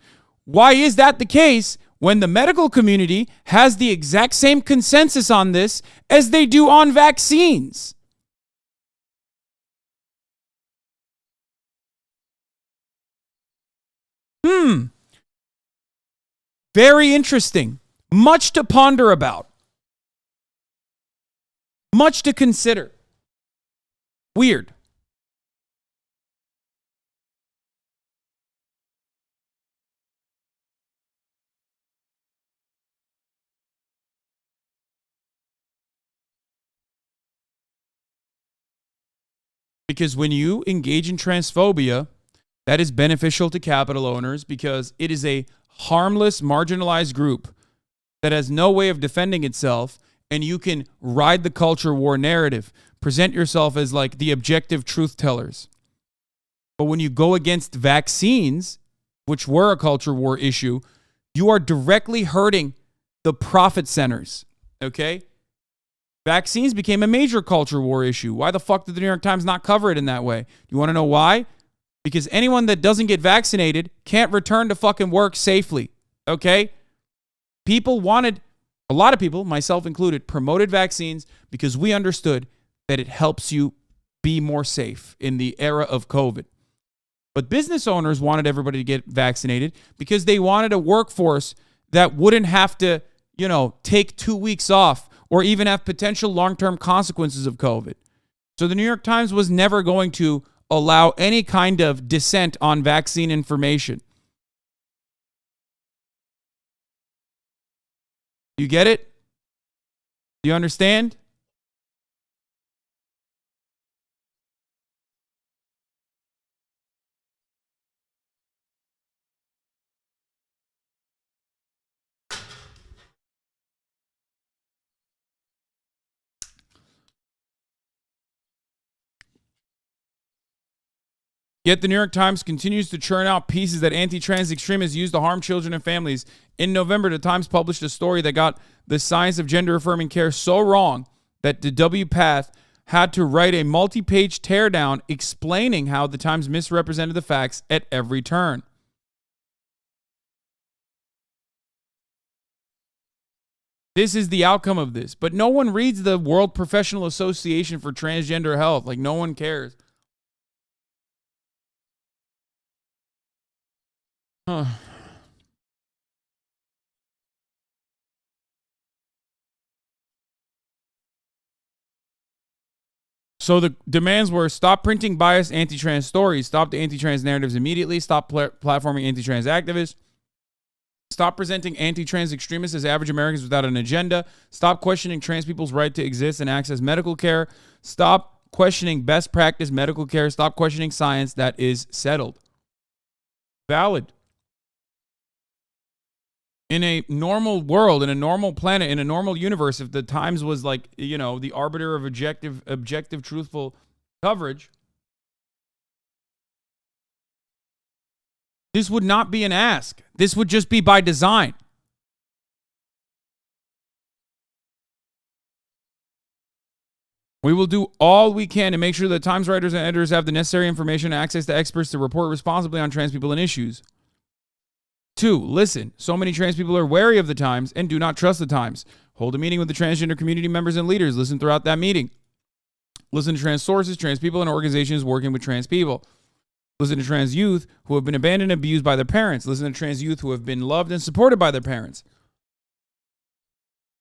Why is that the case when the medical community has the exact same consensus on this as they do on vaccines? Very interesting. Much to ponder about. Much to consider. Weird. Because when you engage in transphobia, that is beneficial to capital owners because it is a harmless, marginalized group that has no way of defending itself, and you can ride the culture war narrative, present yourself as like the objective truth tellers. But when you go against vaccines, which were a culture war issue, you are directly hurting the profit centers, okay? Vaccines became a major culture war issue. Why the fuck did the New York Times not cover it in that way? You want to know why? because anyone that doesn't get vaccinated can't return to fucking work safely, okay? A lot of people, myself included, promoted vaccines because we understood that it helps you be more safe in the era of COVID. But business owners wanted everybody to get vaccinated because they wanted a workforce that wouldn't have to, take 2 weeks off or even have potential long-term consequences of COVID. So the New York Times was never going to allow any kind of dissent on vaccine information. You get it? Do you understand? Yet the New York Times continues to churn out pieces that anti-trans extremists use to harm children and families. In November, the Times published a story that got the science of gender-affirming care so wrong that the W. Path had to write a multi-page teardown explaining how the Times misrepresented the facts at every turn. This is the outcome of this. But no one reads the World Professional Association for Transgender Health. Like, no one cares. So the demands were stop printing biased anti-trans stories, stop the anti-trans narratives immediately, stop platforming anti-trans activists, stop presenting anti-trans extremists as average Americans without an agenda, stop questioning trans people's right to exist and access medical care, stop questioning best practice medical care, stop questioning science that is settled. Valid. In a normal world, in a normal planet, in a normal universe, if the Times was like, the arbiter of objective, truthful coverage, this would not be an ask. This would just be by design. We will do all we can to make sure that Times writers and editors have the necessary information and access to experts to report responsibly on trans people and issues. 2, listen. So many trans people are wary of the Times and do not trust the Times. Hold a meeting with the transgender community members and leaders. Listen throughout that meeting. Listen to trans sources, trans people, and organizations working with trans people. Listen to trans youth who have been abandoned and abused by their parents. Listen to trans youth who have been loved and supported by their parents.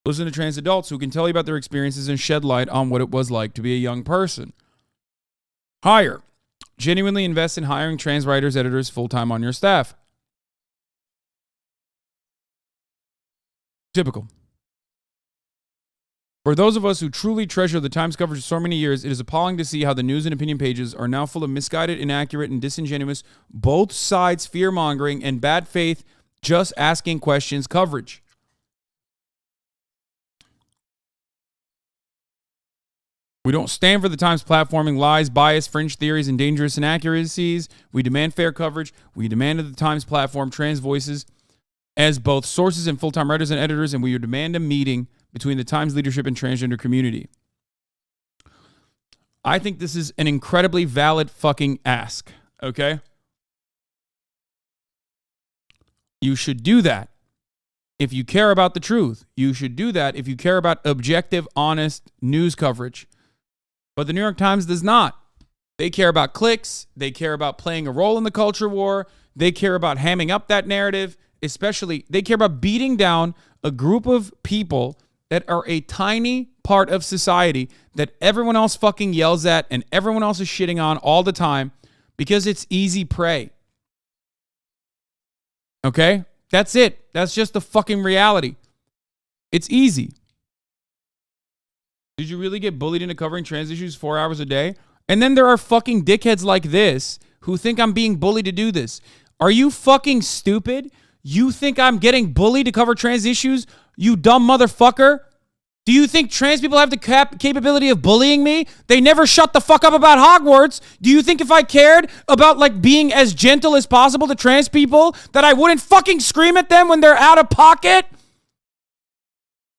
Listen to trans adults who can tell you about their experiences and shed light on what it was like to be a young person. Hire. Genuinely invest in hiring trans writers, editors full-time on your staff. Typical. For those of us who truly treasure the Times coverage for so many years, it is appalling to see how the news and opinion pages are now full of misguided, inaccurate, and disingenuous, both sides fear-mongering and bad faith, just asking questions coverage. We don't stand for the Times platforming lies, bias, fringe theories, and dangerous inaccuracies. We demand fair coverage. We demand of the Times platform trans voices as both sources and full-time writers and editors, and we demand a meeting between the Times leadership and transgender community. I think this is an incredibly valid fucking ask, okay? You should do that if you care about the truth. You should do that if you care about objective, honest news coverage. But the New York Times does not. They care about clicks. They care about playing a role in the culture war. They care about hamming up that narrative. Especially, they care about beating down a group of people that are a tiny part of society that everyone else fucking yells at and everyone else is shitting on all the time because it's easy prey. Okay? That's it. That's just the fucking reality. It's easy. Did you really get bullied into covering trans issues 4 hours a day? And then there are fucking dickheads like this who think I'm being bullied to do this. Are you fucking stupid? You think I'm getting bullied to cover trans issues? You dumb motherfucker. Do you think trans people have the capability of bullying me? They never shut the fuck up about Hogwarts. Do you think if I cared about like being as gentle as possible to trans people that I wouldn't fucking scream at them when they're out of pocket?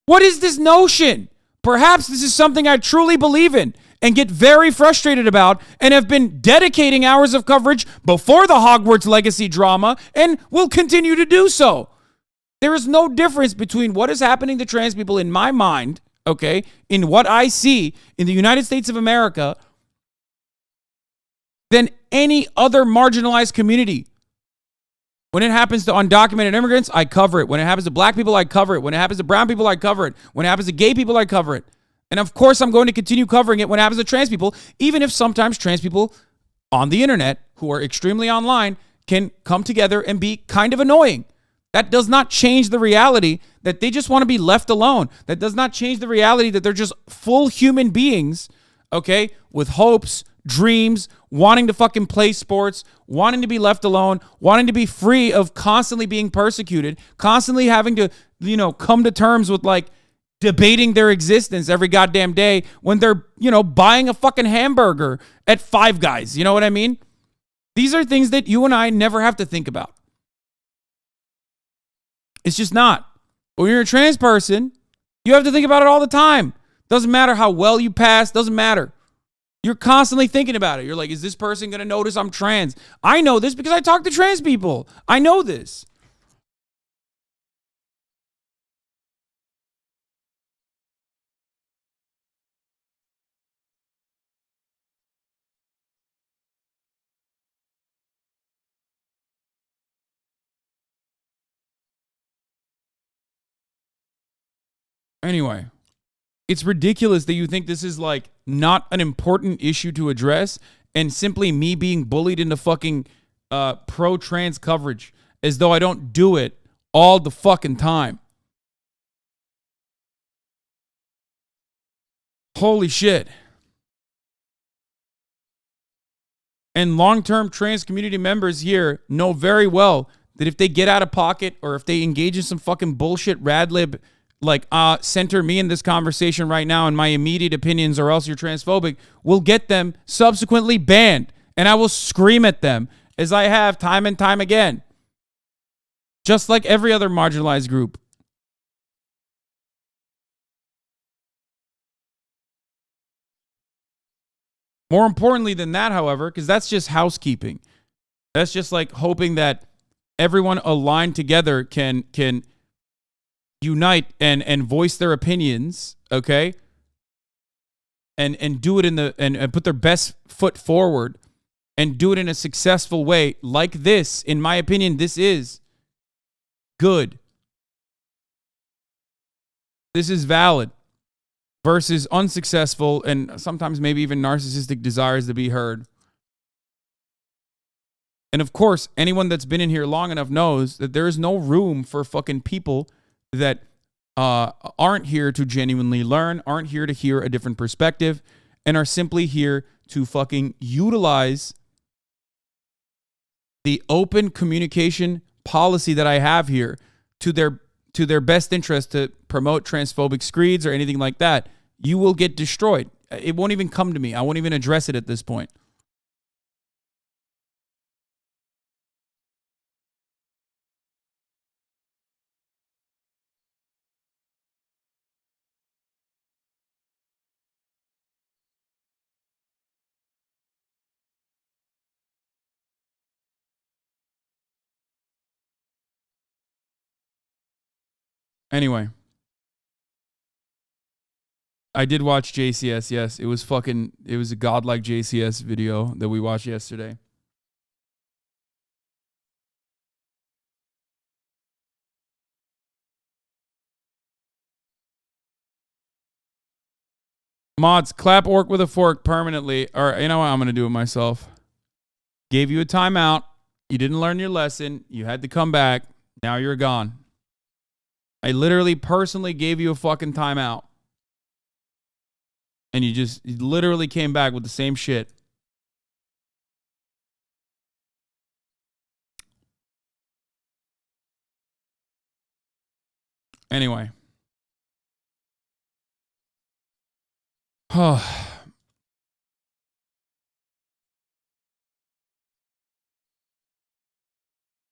What is this notion? Perhaps this is something I truly believe in. and get very frustrated about and have been dedicating hours of coverage before the Hogwarts Legacy drama and will continue to do so. There is no difference between what is happening to trans people in my mind, okay, in what I see in the United States of America than any other marginalized community. When it happens to undocumented immigrants, I cover it. When it happens to black people, I cover it. When it happens to brown people, I cover it. When it happens to gay people, I cover it. And of course, I'm going to continue covering it when it happens to trans people, even if sometimes trans people on the internet who are extremely online can come together and be kind of annoying. That does not change the reality that they just want to be left alone. That does not change the reality that they're just full human beings, okay, with hopes, dreams, wanting to fucking play sports, wanting to be left alone, wanting to be free of constantly being persecuted, constantly having to, come to terms with like debating their existence every goddamn day when they're, buying a fucking hamburger at Five Guys. You know what I mean? These are things that you and I never have to think about. It's just not. When you're a trans person, you have to think about it all the time. Doesn't matter how well you pass, doesn't matter. You're constantly thinking about it. You're like, is this person going to notice I'm trans? I know this because I talk to trans people. I know this. Anyway, it's ridiculous that you think this is like not an important issue to address and simply me being bullied into fucking pro-trans coverage as though I don't do it all the fucking time. Holy shit. And long-term trans community members here know very well that if they get out of pocket or if they engage in some fucking bullshit rad lib like center me in this conversation right now and my immediate opinions or else you're transphobic, will get them subsequently banned. And I will scream at them as I have time and time again. Just like every other marginalized group. More importantly than that, however, because that's just housekeeping. That's just like hoping that everyone aligned together can unite and voice their opinions, okay? And do it and put their best foot forward and do it in a successful way. Like this, in my opinion, this is good. This is valid versus unsuccessful and sometimes maybe even narcissistic desires to be heard. And of course, anyone that's been in here long enough knows that there is no room for fucking people that aren't here to genuinely learn, aren't here to hear a different perspective, and are simply here to fucking utilize the open communication policy that I have here to their best interest to promote transphobic screeds or anything like that. You will get destroyed. It won't even come to me. I won't even address it at this point. Anyway, I did watch JCS, yes. It was a godlike JCS video that we watched yesterday. Mods, clap orc with a fork permanently. Or you know what? I'm going to do it myself. Gave you a timeout. You didn't learn your lesson. You had to come back. Now you're gone. I literally personally gave you a fucking timeout. And you literally came back with the same shit. Anyway.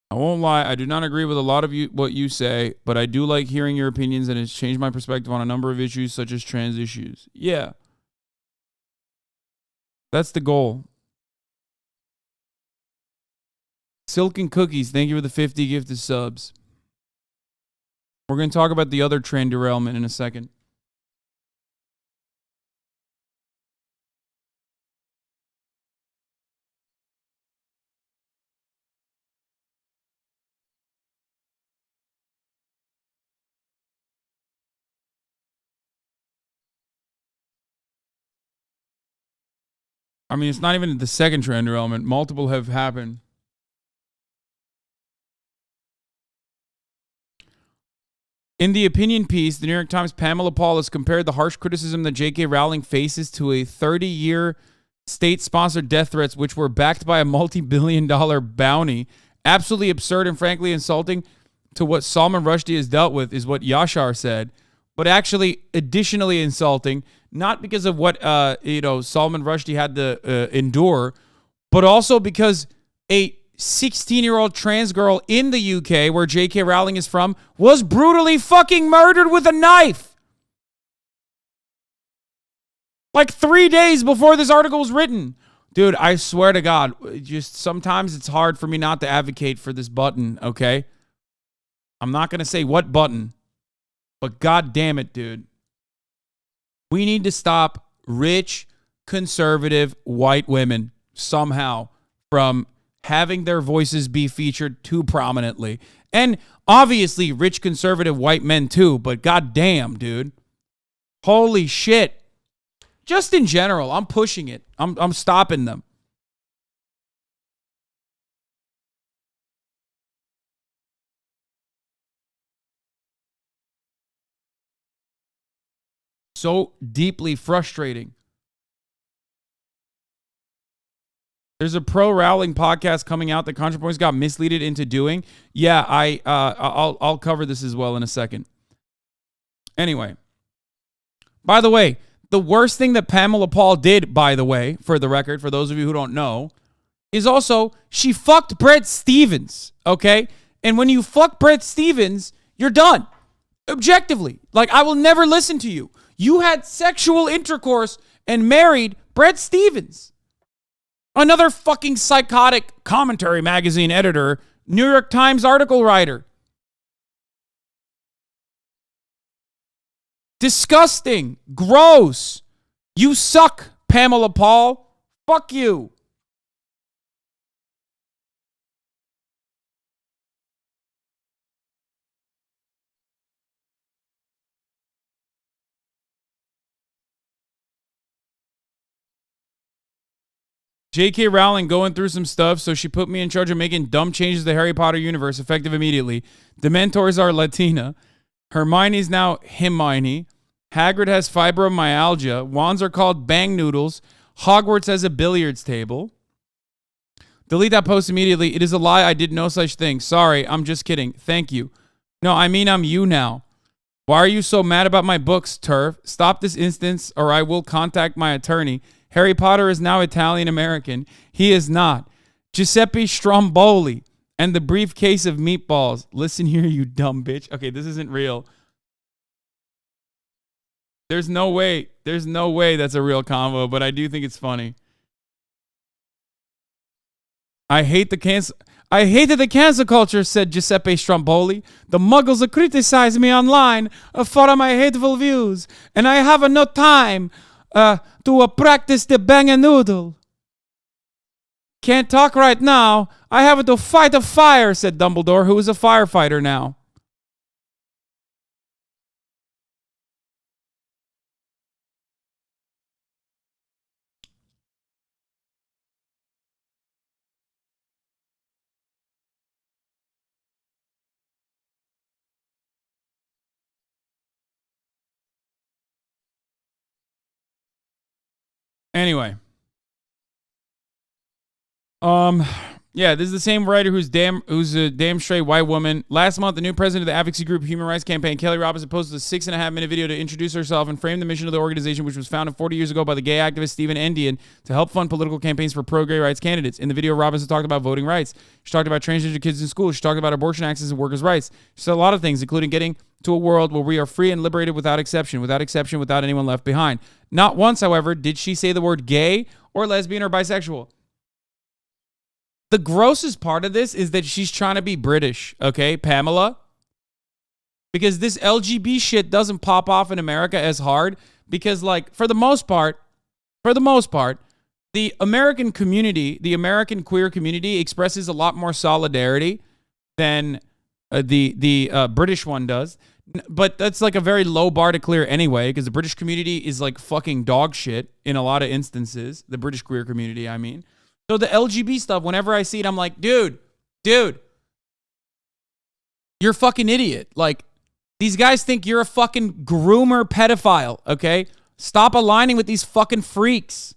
I won't lie, I do not agree with a lot of what you say, but I do like hearing your opinions and it's changed my perspective on a number of issues such as trans issues. Yeah. That's the goal. Silken Cookies, thank you for the 50 gifted subs. We're going to talk about the other train derailment in a second. I mean, it's not even the second train derailment. Multiple have happened. In the opinion piece, the New York Times' Pamela Paul has compared the harsh criticism that J.K. Rowling faces to a 30-year state-sponsored death threats, which were backed by a multi-billion-dollar bounty. Absolutely absurd and frankly insulting to what Salman Rushdie has dealt with, is what Yashar said, but actually additionally insulting, not because of what Salman Rushdie had to endure, but also because a 16-year-old trans girl in the UK, where J.K. Rowling is from, was brutally fucking murdered with a knife. Like 3 days before this article was written. Dude, I swear to God, just sometimes it's hard for me not to advocate for this button, okay? I'm not going to say what button, but God damn it, dude. We need to stop rich, conservative, white women somehow from having their voices be featured too prominently. And obviously rich, conservative, white men too, but God damn, dude. Holy shit. Just in general, I'm pushing it. I'm stopping them. So deeply frustrating. There's a pro Rowling podcast coming out that ContraPoints got misleaded into doing. Yeah, I'll cover this as well in a second. Anyway, by the way, the worst thing that Pamela Paul did, by the way, for the record, for those of you who don't know, is also she fucked Bret Stephens, okay? And when you fuck Bret Stephens, you're done. Objectively. Like, I will never listen to you. You had sexual intercourse and married Bret Stephens. Another fucking psychotic commentary magazine editor, New York Times article writer. Disgusting. Gross. You suck, Pamela Paul. Fuck you. J.K. Rowling going through some stuff, so she put me in charge of making dumb changes to the Harry Potter universe, effective immediately. Dementors are Latina. Hermione's now Hermione. Hagrid has fibromyalgia. Wands are called bang noodles. Hogwarts has a billiards table. Delete that post immediately. It is a lie. I did no such thing. Sorry, I'm just kidding. Thank you. No, I mean I'm you now. Why are you so mad about my books, Turf? Stop this instance or I will contact my attorney. Harry Potter is now Italian-American. He is not. Giuseppe Stromboli and the briefcase of meatballs. Listen here, you dumb bitch. Okay, this isn't real. There's no way that's a real convo, but I do think it's funny. I hate that the cancel culture, said Giuseppe Stromboli. The muggles are criticizing me online for my hateful views, and I have no time to practice the bang a noodle. Can't talk right now. I have to fight a fire, said Dumbledore, who is a firefighter now. Anyway. Yeah, this is the same writer who's a damn straight white woman. Last month, the new president of the advocacy group Human Rights Campaign, Kelly Robinson, posted a 6.5-minute video to introduce herself and frame the mission of the organization, which was founded 40 years ago by the gay activist Stephen Endian to help fund political campaigns for pro-gay rights candidates. In the video, Robinson talked about voting rights. She talked about transgender kids in school. She talked about abortion access and workers' rights. She said a lot of things, including getting to a world where we are free and liberated without exception, without anyone left behind. Not once, however, did she say the word gay or lesbian or bisexual. The grossest part of this is that she's trying to be British, okay, Pamela? Because this LGB shit doesn't pop off in America as hard because, like, for the most part, the American community, the American queer community expresses a lot more solidarity than the British one does. But that's like a very low bar to clear anyway, because the British community is like fucking dog shit in a lot of instances. The British queer community, I mean. So the LGB stuff, whenever I see it, I'm like, dude, you're a fucking idiot. Like, these guys think you're a fucking groomer pedophile, okay? Stop aligning with these fucking freaks.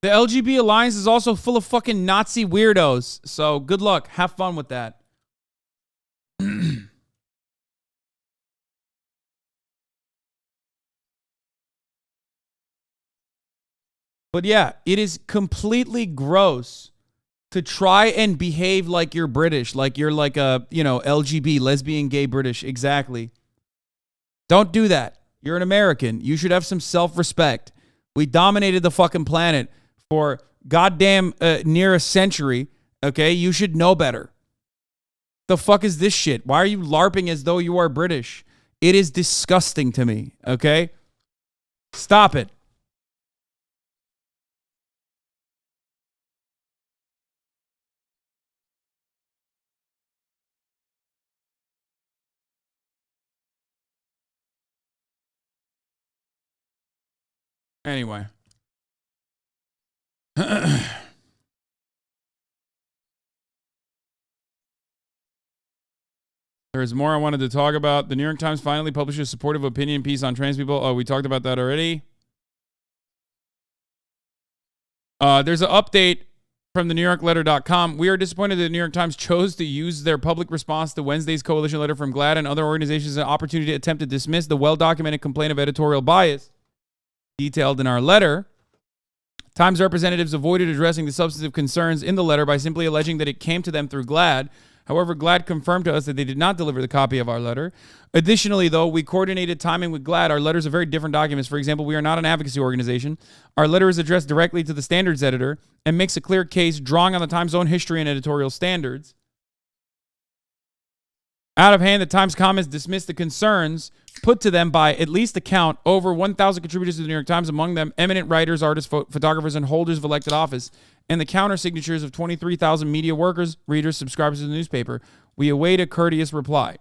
The LGB Alliance is also full of fucking Nazi weirdos. So good luck. Have fun with that. But yeah, it is completely gross to try and behave like you're British, like you're like a, LGB, lesbian, gay British. Exactly. Don't do that. You're an American. You should have some self-respect. We dominated the fucking planet for goddamn near a century, okay? You should know better. The fuck is this shit? Why are you LARPing as though you are British? It is disgusting to me, okay? Stop it. Anyway. There's more I wanted to talk about. The New York Times finally published a supportive opinion piece on trans people. Oh, we talked about that already. There's an update from the NewYorkLetter.com. We are disappointed that the New York Times chose to use their public response to Wednesday's coalition letter from GLAAD and other organizations as an opportunity to attempt to dismiss the well-documented complaint of editorial bias detailed in our letter. Times representatives avoided addressing the substantive concerns in the letter by simply alleging that it came to them through GLAAD. However, GLAAD confirmed to us that they did not deliver the copy of our letter. Additionally, though, we coordinated timing with GLAAD. Our letters are very different documents. For example, we are not an advocacy organization. Our letter is addressed directly to the standards editor and makes a clear case drawing on the Times' own history and editorial standards. Out of hand, the Times comments dismissed the concerns put to them by at least a count over 1,000 contributors to the New York Times, among them eminent writers, artists, photographers, and holders of elected office, and the counter signatures of 23,000 media workers, readers, subscribers to the newspaper. We await a courteous reply.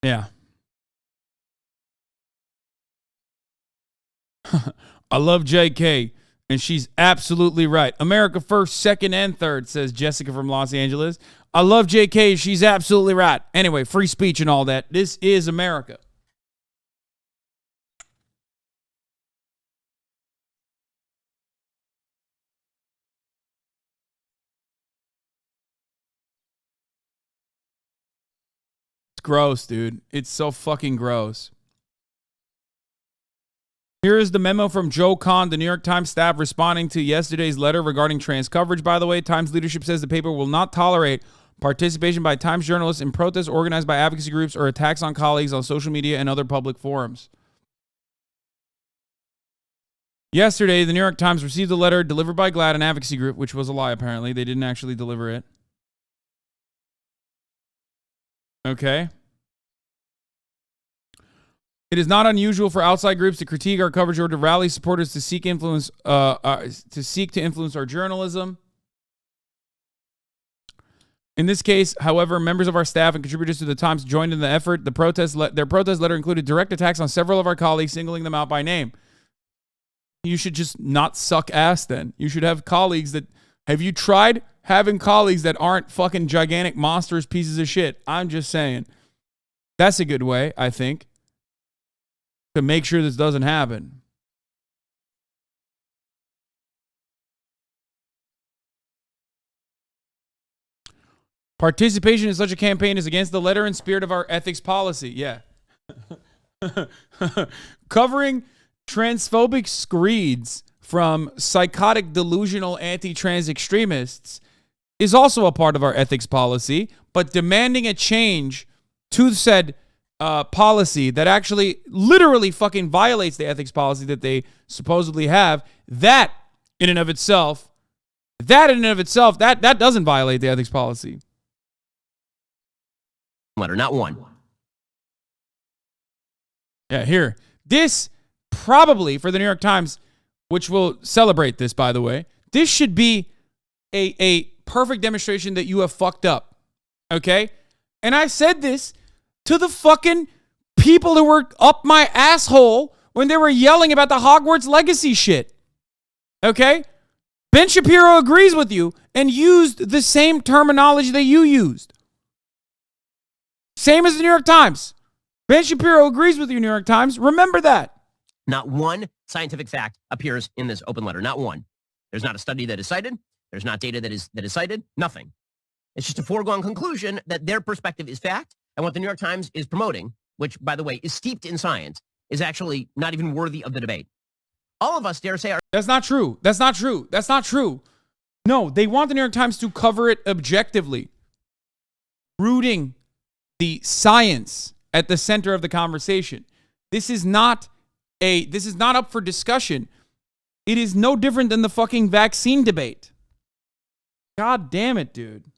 Yeah. I love JK, and she's absolutely right. America first, second, and third, says Jessica from Los Angeles. I love JK, she's absolutely right. Anyway, free speech and all that. This is America. It's gross, dude. It's so fucking gross. Here is the memo from Joe Kahn, the New York Times staff, responding to yesterday's letter regarding trans coverage. By the way, Times leadership says the paper will not tolerate participation by Times journalists in protests organized by advocacy groups or attacks on colleagues on social media and other public forums. Yesterday, the New York Times received a letter delivered by GLAAD, an advocacy group, which was a lie, apparently. They didn't actually deliver it. Okay. It is not unusual for outside groups to critique our coverage or to rally supporters to seek to influence our journalism. In this case, however, members of our staff and contributors to the Times joined in the effort. Their protest letter included direct attacks on several of our colleagues, singling them out by name. You should just not suck ass then. You should have colleagues that... Have you tried having colleagues that aren't fucking gigantic monstrous pieces of shit? I'm just saying. That's a good way, I think. to make sure this doesn't happen. Participation in such a campaign is against the letter and spirit of our ethics policy. Yeah. Covering transphobic screeds from psychotic, delusional anti-trans extremists is also a part of our ethics policy, but demanding a change to said policy that actually literally fucking violates the ethics policy that they supposedly have, that in and of itself, that doesn't violate the ethics policy. Letter, not one. Yeah, here. This probably, for the New York Times, which will celebrate this, by the way, this should be a perfect demonstration that you have fucked up. Okay? And I said this to the fucking people who were up my asshole when they were yelling about the Hogwarts Legacy shit. Okay? Ben Shapiro agrees with you and used the same terminology that you used. Same as the New York Times. Ben Shapiro agrees with you, New York Times. Remember that. Not one scientific fact appears in this open letter. Not one. There's not a study that is cited. There's not data that is cited. Nothing. It's just a foregone conclusion that their perspective is fact, and what the New York Times is promoting, which, by the way, is steeped in science, is actually not even worthy of the debate. All of us dare say That's not true. That's not true. That's not true. No, they want the New York Times to cover it objectively, rooting the science at the center of the conversation. This is not up for discussion. It is no different than the fucking vaccine debate. God damn it, dude.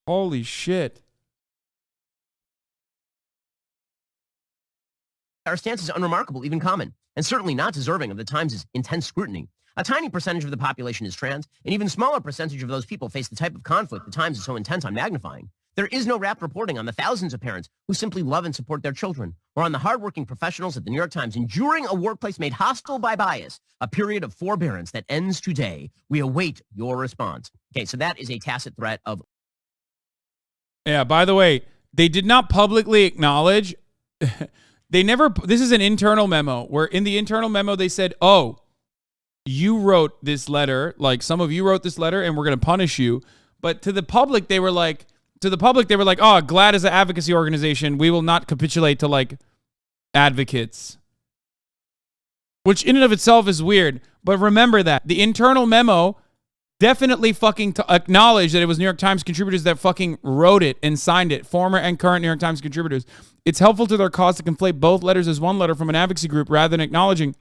Holy shit. our stance is unremarkable, even common, and certainly not deserving of the Times' intense scrutiny. A tiny percentage of the population is trans, and even smaller percentage of those people face the type of conflict the Times is so intent on magnifying. There is no rapt reporting on the thousands of parents who simply love and support their children, or on the hardworking professionals at the New York Times enduring a workplace made hostile by bias, a period of forbearance that ends today. We await your response. Okay, so that is a tacit threat of... Yeah, by the way, they did not publicly acknowledge... They never... This is an internal memo, where in the internal memo they said, oh, you wrote this letter, like some of you wrote this letter, and we're going to punish you. But to the public, they were like... oh, GLAAD is an advocacy organization. We will not capitulate to, like, advocates. Which in and of itself is weird. But remember that. The internal memo definitely fucking acknowledged that it was New York Times contributors that fucking wrote it and signed it. Former and current New York Times contributors. It's helpful to their cause to conflate both letters as one letter from an advocacy group rather than acknowledging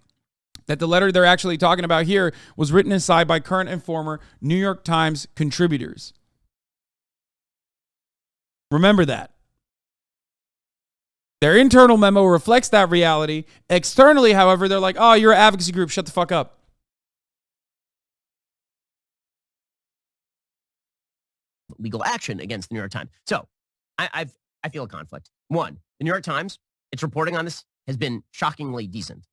that the letter they're actually talking about here was written aside by current and former New York Times contributors. Remember that. Their internal memo reflects that reality. Externally, however, they're like, oh, you're an advocacy group. Shut the fuck up. Legal action against the New York Times. So I feel a conflict. One, the New York Times, its reporting on this has been shockingly decent.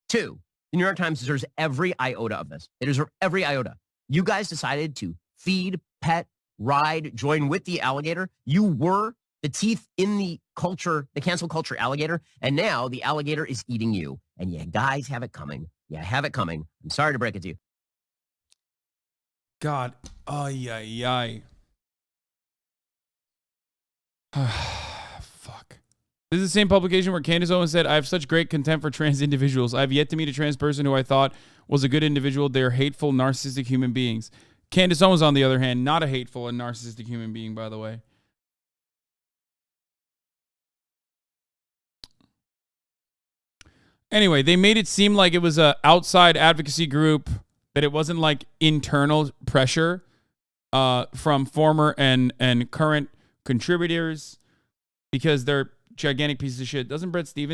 Two, the New York Times deserves every iota of this. It deserves every iota. You guys decided to feed, pet, ride, join with the alligator. You were the teeth in the culture, the cancel culture alligator, and now the alligator is eating you. And you guys have it coming. Yeah, have it coming. I'm sorry to break it to you. God. Ay. Fuck. This is the same publication where Candace Owens said, I have such great contempt for trans individuals. I have yet to meet a trans person who I thought was a good individual. They're hateful, narcissistic human beings. Candace Owens, on the other hand, not a hateful and narcissistic human being, by the way. Anyway, they made it seem like it was an outside advocacy group, that it wasn't like internal pressure from former and current contributors because they're gigantic pieces of shit. Doesn't Brett Stevens